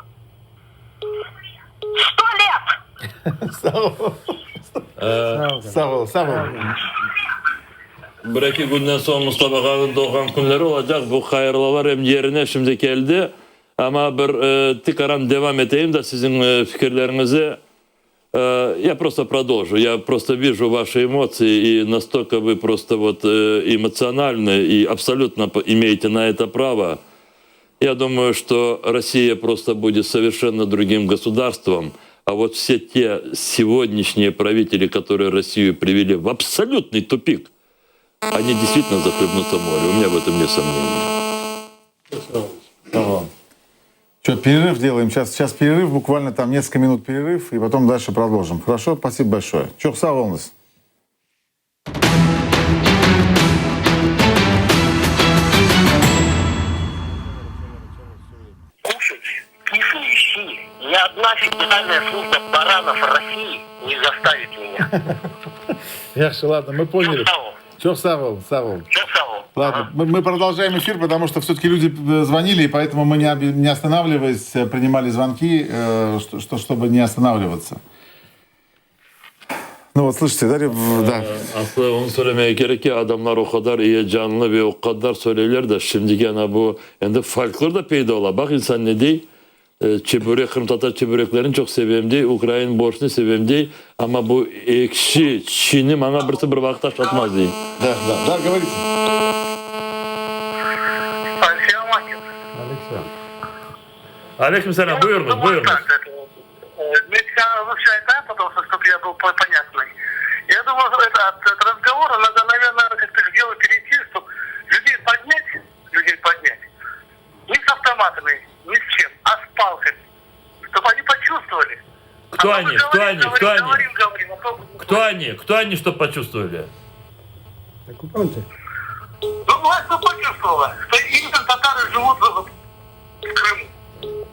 100 лет. Сау. bir-iki günden soň Mustafa Aga'nın doğan günleri olacak. Bu hayırlılar hem yerine şimdi geldi. Ama bir tikaran devam edeyim da sizin fikirlerinizi. Я просто продолжу. Я просто вижу ваши эмоции, и настолько вы просто вот эмоциональны и абсолютно имеете на это право. Я думаю, что Россия просто будет совершенно другим государством, а вот все те сегодняшние правители, которые Россию привели в абсолютный тупик, они действительно захлебнутся в море. У меня в этом нет сомнений. Что, перерыв делаем? Сейчас перерыв, буквально там несколько минут перерыв, и потом дальше продолжим. Хорошо? Спасибо большое. Çok sağ olunuz. Кушать кислые щи. Ни одна федеральная служба баранов России не заставит меня. Яхши, ладно, мы поняли. Çok sağ olun, sağ olun. Ладно, мы продолжаем эфир, потому что все-таки люди звонили, и поэтому мы, не останавливаясь, принимали звонки, чтобы не останавливаться. Ну вот, слышите, да. Aslında onu söylemeye gerek ki adamlar o kadar iyi canlı ve o kadar söylerler de şimdi gene bu yani farklar da peyda ola. Bak insan ne değil? Çeburek, Kırım Tatar çebureklerini çok seveyim değil, Ukrayna borçunu seveyim değil ama bu ekşi, Çin'i bana birisi bir vakit atmaz değil. Да, говорите. Aleyküm selam, buyurunuz. Медика обучает, да, потому что, чтобы я был понятный. Я думаю, от разговора надо, наверное, как-то сделать перейти, чтобы людей поднять. Не с автоматами, не с чем, а с палками. Чтобы они почувствовали. Кто А то они? мы Кто они? Кто они? говорим, а то- Кто они, чтобы почувствовали? Оккупанты. Ну, власть почувствовала, что именно татары живут в Крыму.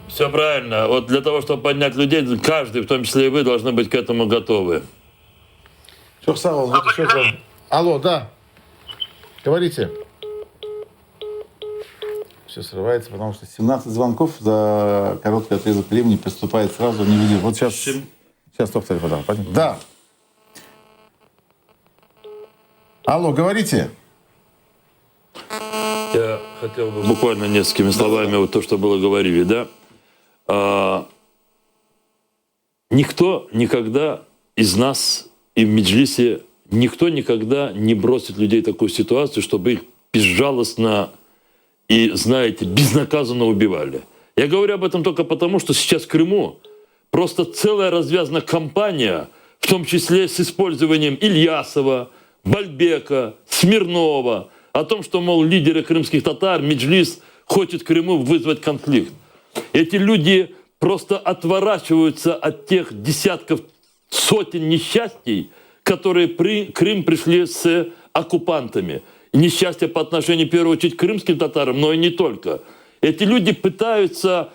Все правильно. Вот для того, чтобы поднять людей, каждый, в том числе и вы, должны быть к этому готовы. Çok sağ olun. Алло, да. Говорите. Все срывается, потому что 17 звонков за короткий отрезок времени поступает сразу, не видит. Вот сейчас... Сейчас, стоп, телефон, да. Алло, говорите. Я хотел бы буквально несколькими словами вот то, что было говорили, да. Никто никогда из нас и в Меджлисе, никто никогда не бросит людей в такую ситуацию, чтобы их безжалостно и, знаете, безнаказанно убивали. Я говорю об этом только потому, что сейчас в Крыму просто целая развязана кампания, в том числе с использованием Ильясова, Бальбека, Смирнова, о том, что, мол, лидеры крымских татар, Меджлис хочет в Крыму вызвать конфликт. Эти люди просто отворачиваются от тех десятков, сотен несчастий, которые при Крым пришли с оккупантами. Несчастья по отношению, в первую очередь, к крымским татарам, но и не только. Эти люди пытаются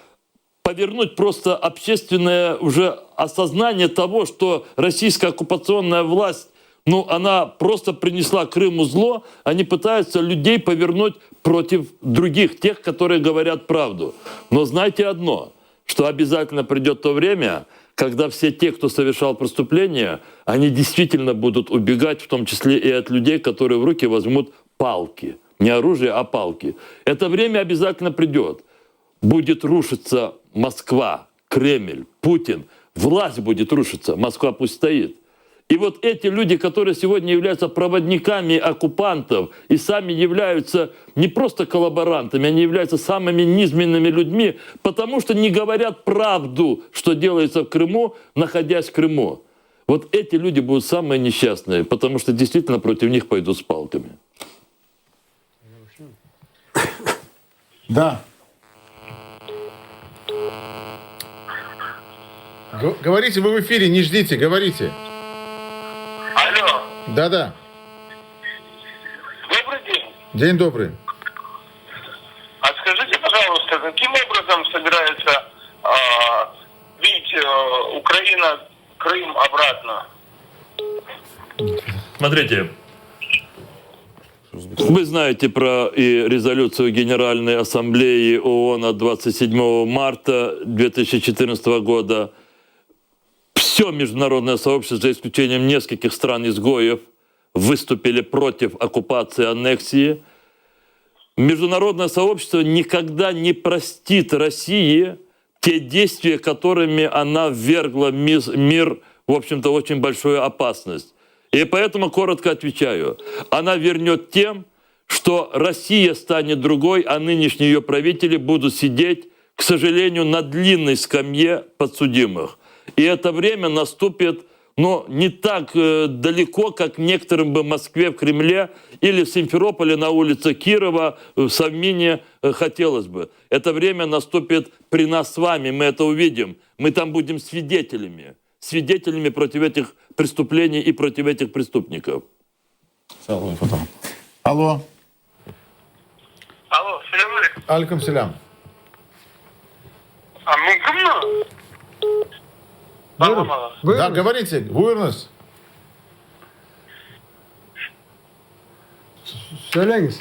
повернуть просто общественное уже осознание того, что российская оккупационная власть, ну, она просто принесла Крыму зло, они пытаются людей повернуть против других, тех, которые говорят правду. Но знайте одно, что обязательно придет то время, когда все те, кто совершал преступления, они действительно будут убегать, в том числе и от людей, которые в руки возьмут палки. Не оружие, а палки. Это время обязательно придет. Будет рушиться Москва, Кремль, Путин. Власть будет рушиться, Москва пусть стоит. И вот эти люди, которые сегодня являются проводниками оккупантов и сами являются не просто коллаборантами, они являются самыми низменными людьми, потому что не говорят правду, что делается в Крыму, находясь в Крыму. Вот эти люди будут самые несчастные, потому что действительно против них пойдут с палками. Да. Говорите, вы в эфире, не ждите, говорите. Алло, Да. добрый день. День добрый. А скажите, пожалуйста, каким образом собирается бить Украина Крым обратно? Смотрите, вы знаете про и резолюцию Генеральной Ассамблеи ООН от 27 марта 2014 года. Все международное сообщество, за исключением нескольких стран-изгоев, выступили против оккупации, аннексии. Международное сообщество никогда не простит России те действия, которыми она ввергла мир, в общем-то, очень большую опасность. И поэтому коротко отвечаю. Она вернет тем, что Россия станет другой, а нынешние ее правители будут сидеть, к сожалению, на длинной скамье подсудимых. И это время наступит, но не так далеко, как некоторым бы в Москве, в Кремле или в Симферополе на улице Кирова, в Совмине хотелось бы. Это время наступит при нас с вами, мы это увидим. Мы там будем свидетелями против этих преступлений и против этих преступников. Алло. Алло, салям алейкум. Алейкум салям. А мүмкін бе? Да, говорите, buyurunuz. Söylеңіз.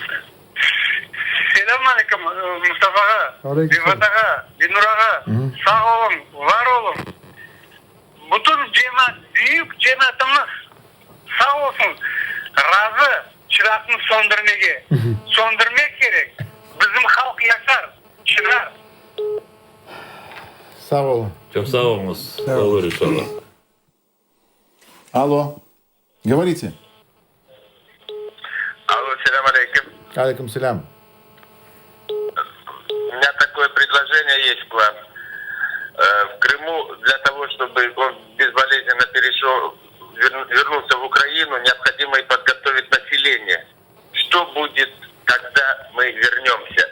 Selam aleyküm Mustafa'ga, Aleyküm selam. Rifataga, Binur'a, sağ olun, var olun. Bütün büyük cemaatimiz sağ olsun, razı çırakını söndürmek gerek. Bizim halk yaşar, çırar. Sağ olun. Çok sağ olunuz. Olur inşallah. Алло. Говорите. Алло, салям алейкум. Алейкум салям. У меня такое предложение есть к вам. В Крыму для того, чтобы он безболезненно вернулся в Украину, необходимо и подготовить население. Что будет, когда мы вернемся?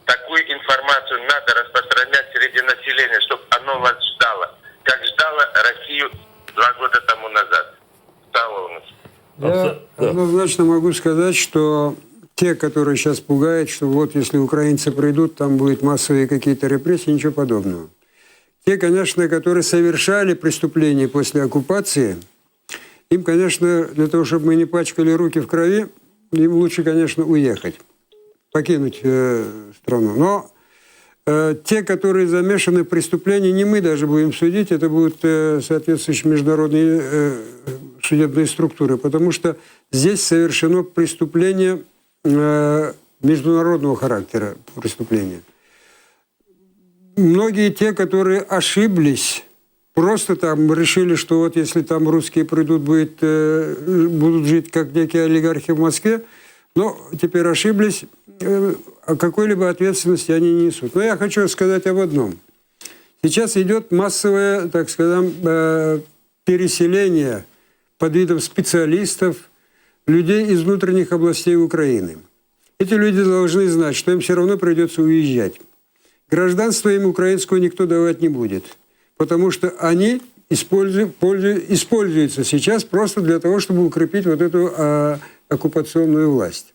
Такую информацию надо распространять среди населения, чтобы оно вас ждало. Как ждало Россию 2 года тому назад. Стало у нас. Я однозначно могу сказать, что те, которые сейчас пугают, что вот если украинцы придут, там будут массовые какие-то репрессии, ничего подобного. Те, конечно, которые совершали преступления после оккупации, им, конечно, для того, чтобы мы не пачкали руки в крови, им лучше, конечно, уехать, покинуть страну. Но те, которые замешаны в преступлении, не мы даже будем судить, это будут соответствующие международные судебные структуры, потому что здесь совершено преступление международного характера преступления. Многие те, которые ошиблись, просто там решили, что вот если там русские придут, будут жить как некие олигархи в Москве, но теперь ошиблись, а какой-либо ответственности они не несут. Но я хочу сказать об одном. Сейчас идет массовое, так скажем, переселение под видом специалистов, людей из внутренних областей Украины. Эти люди должны знать, что им все равно придется уезжать. Гражданство им украинского никто давать не будет, потому что они используются сейчас просто для того, чтобы укрепить вот эту оккупационную власть.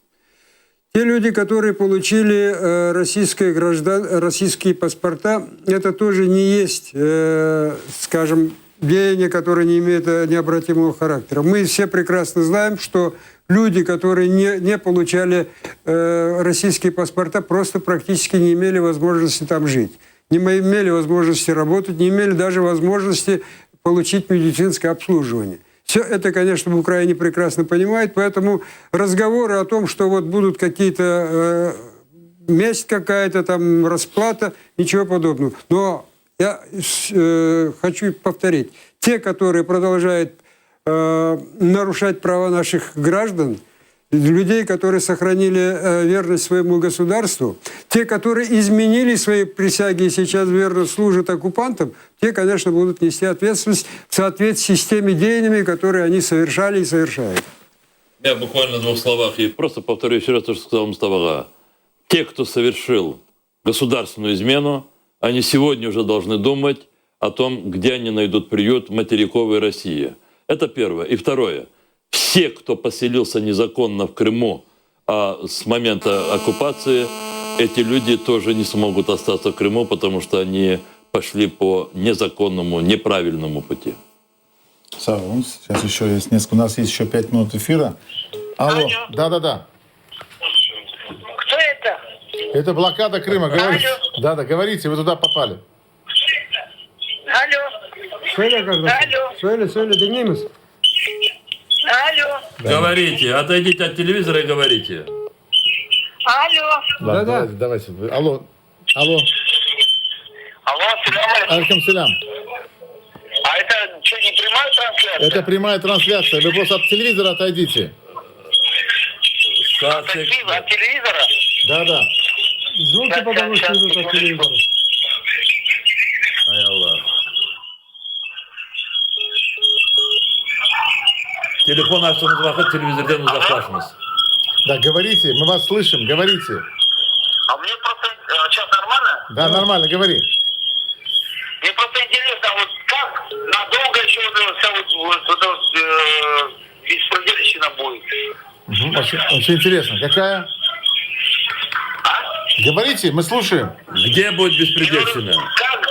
Те люди, которые получили российские паспорта, это тоже не есть, скажем, деяние, которое не имеет необратимого характера. Мы все прекрасно знаем, что люди, которые не получали российские паспорта, просто практически не имели возможности там жить, не имели возможности работать, не имели даже возможности получить медицинское обслуживание. Все это, конечно, в Украине прекрасно понимают, поэтому разговоры о том, что вот будут какие-то месть какая-то, там расплата, ничего подобного. Но я хочу повторить, те, которые продолжают нарушать права наших граждан, людей, которые сохранили верность своему государству, те, которые изменили свои присяги и сейчас верно служат оккупантам, те, конечно, будут нести ответственность в соответствии с теми деяниями, которые они совершали и совершают. Я буквально в 2 словах и просто повторю еще раз то, что сказал Мустафа. Те, кто совершил государственную измену, они сегодня уже должны думать о том, где они найдут приют в материковой России. Это первое. И второе. Все, кто поселился незаконно в Крыму с момента оккупации, эти люди тоже не смогут остаться в Крыму, потому что они пошли по незаконному, неправильному пути. Сау, сейчас еще есть несколько. У нас есть еще 5 минут эфира. Алло. Да. Кто это? Это блокада Крыма. Говорите. Да, говорите, вы туда попали. Алло. Söyle kardeşim. Alo. Söyle dinleyeyim misin? Алло. Говорите, отойдите от телевизора и говорите. Алло. Да-да. Давайте. Алло. Алло. Алло, салям алейкум. Алейкум салям. А это что, не прямая трансляция? Это прямая трансляция. Вы просто от телевизора отойдите. Сейчас, Такие, от телевизора? Да. Звуки потому что идут от телевизора. Ай, Аллах. Telefon açtığınız vakit televizörden uzaklaşınız. Да, говорите. Мы вас слышим. Говорите. А мне просто... Сейчас нормально? Да, нормально, говори. Мне просто интересно, вот как надолго еще вся беспредельщина будет? Очень интересно. Какая? Говорите, мы слушаем. Где будет беспредельщина? Как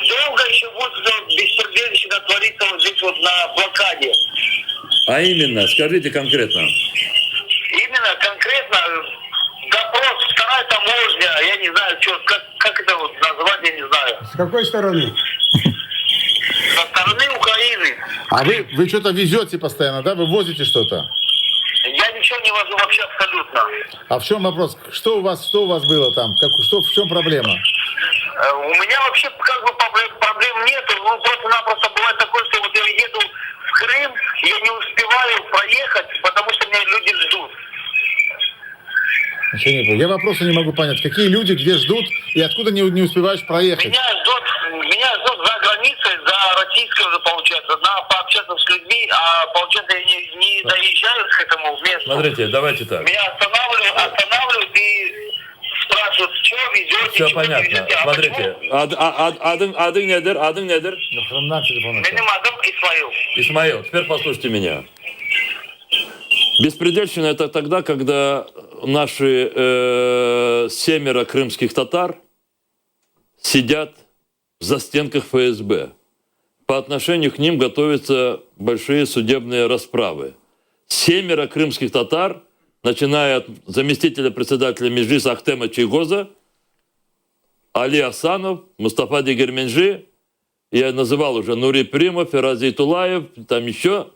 долго еще будет эта беспредельщина твориться вот здесь вот на блокаде? А именно, скажите конкретно. Именно конкретно допрос, вторая таможня, я не знаю, что, как это вот назвать, я не знаю. С какой стороны? Со стороны Украины. А вы что-то везете постоянно, да? Вы возите что-то? Я ничего не вожу вообще абсолютно. А в чем вопрос? Что у вас было там? В чем проблема? У меня вообще как бы проблем нету. Ну, просто-напросто бывает такое, что вот я еду в Крым, я не успеваю проехать, потому что меня люди ждут. Ничего не понял. Я вопроса не могу понять. Какие люди где ждут и откуда не успеваешь проехать? Меня ждут за границей, за российской уже получается. Надо пообщаться с людьми, а получается я не доезжаю к этому месту. Смотрите, давайте так. Меня останавливают и спрашивают, что везете, Все что не понятно. везете. Смотрите, adın nedir? Adın nedir? Нахрена телефон? Benim adım İsmail. Исмаил, теперь послушайте меня. Беспредельщина это тогда, когда наши 7 крымских татар сидят в застенках ФСБ. По отношению к ним готовятся большие судебные расправы. 7 крымских татар, начиная от заместителя председателя Меджлиса Ахтема Чайгоза, Али Асанов, Мустафа Дегерменджи, я называл уже Нури Примов, Ферази Тулаев, там еще,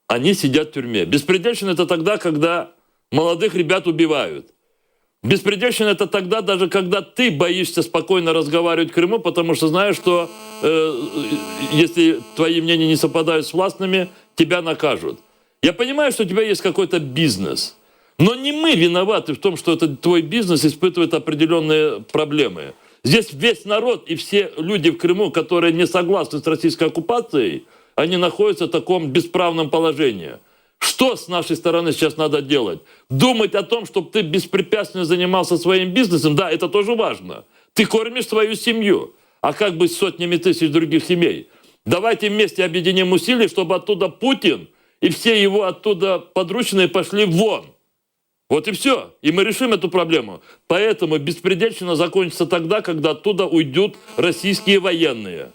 они сидят в тюрьме. Беспредельщина это тогда, когда молодых ребят убивают. Беспредельщина это тогда, даже когда ты боишься спокойно разговаривать в Крыму, потому что знаешь, что если твои мнения не совпадают с властными, тебя накажут. Я понимаю, что у тебя есть какой-то бизнес, но не мы виноваты в том, что этот твой бизнес испытывает определенные проблемы. Здесь весь народ и все люди в Крыму, которые не согласны с российской оккупацией, они находятся в таком бесправном положении. Что с нашей стороны сейчас надо делать? Думать о том, чтобы ты беспрепятственно занимался своим бизнесом, да, это тоже важно. Ты кормишь свою семью. А как быть с сотнями тысяч других семей? Давайте вместе объединим усилия, чтобы оттуда Путин и все его оттуда подручные пошли вон. Вот и все. И мы решим эту проблему. Поэтому беспредельщина закончится тогда, когда оттуда уйдут российские военные.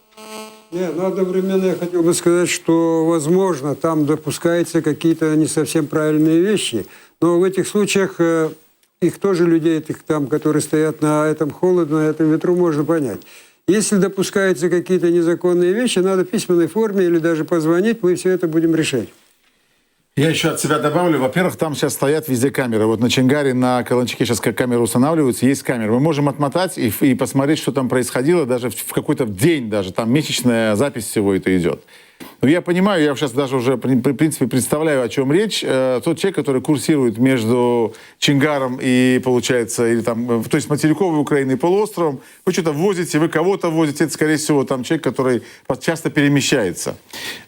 Нет, но одновременно я хотел бы сказать, что, возможно, там допускаются какие-то не совсем правильные вещи, но в этих случаях их тоже, людей, этих там, которые стоят на этом холоде, на этом ветру, можно понять. Если допускаются какие-то незаконные вещи, надо в письменной форме или даже позвонить, мы все это будем решать. Я еще от себя добавлю. Во-первых, там сейчас стоят везде камеры. Вот на Чингаре, на Каланчаке сейчас как камеры устанавливаются, есть камеры. Мы можем отмотать и посмотреть, что там происходило, даже в какой-то день, даже там месячная запись всего это идет. Но я понимаю, я сейчас даже уже, в принципе, представляю, о чем речь. Тот человек, который курсирует между Чингаром и, получается, или там, то есть материковой Украиной и полуостровом, вы что-то возите, вы кого-то возите, это, скорее всего, там человек, который часто перемещается.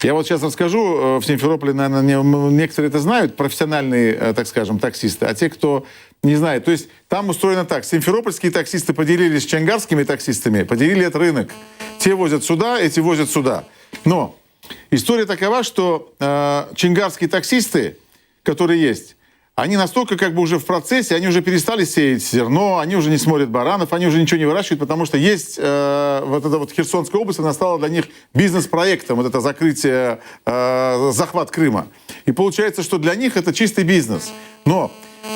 Я вот сейчас расскажу, в Симферополе, наверное, некоторые это знают, профессиональные, так скажем, таксисты, а те, кто не знает. То есть там устроено так, симферопольские таксисты поделились с чингарскими таксистами, поделили этот рынок. Те возят сюда, эти возят сюда. Но история такова, что чингарские таксисты, которые есть, они настолько как бы уже в процессе, они уже перестали сеять зерно, они уже не смотрят баранов, они уже ничего не выращивают, потому что есть вот эта вот Херсонская область, она стала для них бизнес-проектом, вот это закрытие, захват Крыма. И получается, что для них это чистый бизнес. Но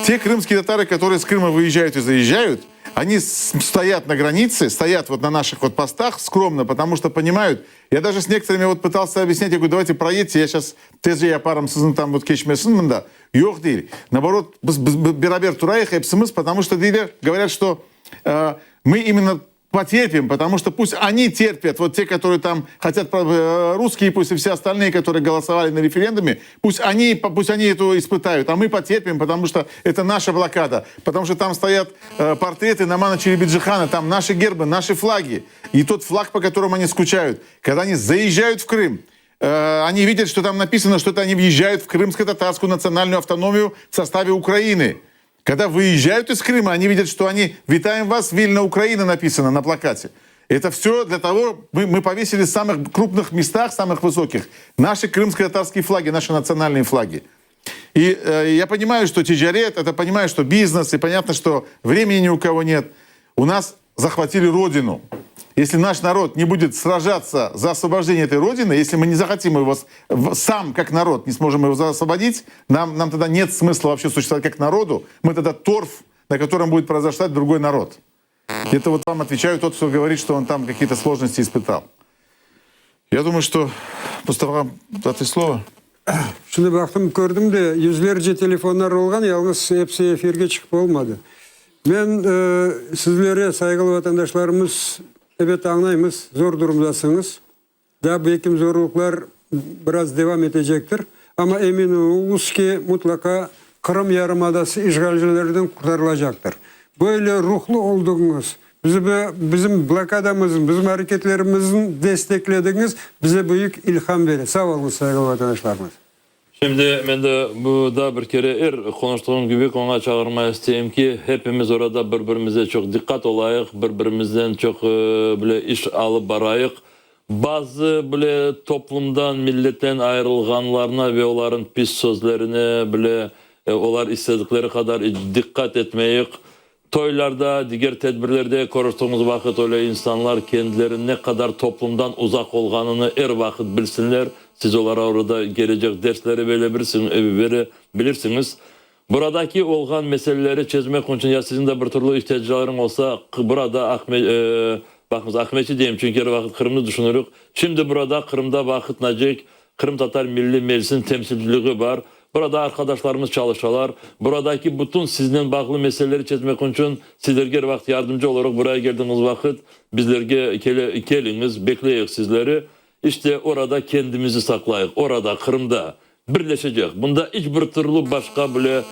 Те крымские татары, которые с Крыма выезжают и заезжают, они стоят на границе, стоят вот на наших вот постах скромно, потому что понимают. Я даже с некоторыми вот пытался объяснять, я говорю, давайте проедьте, я сейчас теже я парам сызын там вот кечмесін да. Yok değil. Наоборот, берабер тураих эпсымыз, потому что говорят, что мы именно потерпим, потому что пусть они терпят, вот те, которые там хотят, русские, пусть и все остальные, которые голосовали на референдуме, пусть они это испытают, а мы потерпим, потому что это наша блокада, потому что там стоят портреты Намана Черебиджихана, там наши гербы, наши флаги, и тот флаг, по которому они скучают. Когда они заезжают в Крым, они видят, что там написано, что это они въезжают в крымско-татарскую национальную автономию в составе Украины. Когда выезжают из Крыма, они видят, что они «Витаем вас, Вильна, Украина» написано на плакате. Это все для того, мы повесили в самых крупных местах, самых высоких, наши крымско-татарские флаги, наши национальные флаги. И я понимаю, что тиджарет, это понимаю, что бизнес, и понятно, что времени ни у кого нет. У нас захватили родину. Если наш народ не будет сражаться за освобождение этой родины, если мы не захотим его сам как народ, не сможем его освободить, нам тогда нет смысла вообще существовать как народу. Мы тогда торф, на котором будет произрастать другой народ. Это вот вам отвечаю тот, кто говорит, что он там какие-то сложности испытал. Я думаю, что Мустафа, даты слово. Şunu baktım gördüm de yüzlerce telefonlar olgan, yalnız hepsi efirge çıkıp olmadı. Ben sizlere saygılı vatandaşlarımız evet anlayımız, zor durumdasınız. Daha belki zorluklar biraz devam edecektir. Ama emin olunuz ki mutlaka Kırım Yarımadası işgalcilerden kurtarılacaktır. Böyle ruhlu olduğunuz, bizim blokadamızın, bizim hareketlerimizin desteklediğiniz bize büyük ilham verir. Sağ olun saygılı vatandaşlarımız. Şimdi ben de bu da bir kere konuştuğum gibi ona çağırmak isteyeyim ki hepimiz orada birbirimize çok dikkat olayık, birbirimizden çok böyle iş alıp barayık. Bazı böyle toplumdan, milletten ayrılganlarına ve onların pis sözlerine böyle onlar istedikleri kadar dikkat etmeyik. Toylarda, diğer tedbirlerde konuştuğumuz vakit öyle insanlar kendileri ne kadar toplumdan uzak olganını vakit bilsinler. Siz onlara orada gelecek dersleri verebilirsiniz. Buradaki olgan meseleleri çözmek için ya sizin de bir türlü ihtiyaçların olsa burada bakınız Ahmetçi diyeyim çünkü her vakit Kırım'ı düşünürük. Şimdi burada Kırım'da vakit Nacik, Kırım Tatar Milli Meclisi'nin temsilciliği var. Burada arkadaşlarımız çalışıyorlar. Buradaki bütün sizinle bağlı meseleleri çözmek için sizlerge vakit yardımcı olarak buraya geldiğiniz vakit bizlerge geliniz, bekleyiz sizleri. İşte orada kendimizi saklayık. Orada Kırım'da birleşecek. Bunda hiçbir türlü başka böyle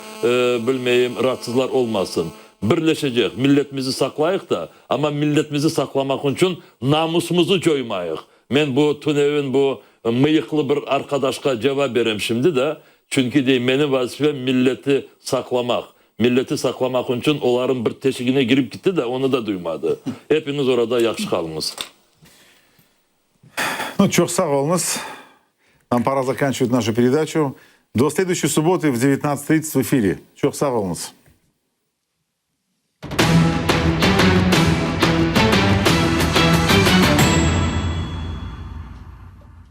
bilmeyeyim rahatsızlar olmasın. Birleşecek. Milletimizi saklayık da ama milletimizi saklamak için namusumuzu coymayık. Ben bu Tünev'in bu mıyıklı bir arkadaşa cevap vereyim şimdi de. Çünkü benim vazifem milleti saklamak. Milleti saklamak için onların bir teşkine girip gitti de onu da duymadı. Hepiniz orada yakşı kalınız. Ну, çok sağ olunuz. Нам пора заканчивать нашу передачу. До следующей субботы в 19:30 в эфире. Çok sağ olunuz.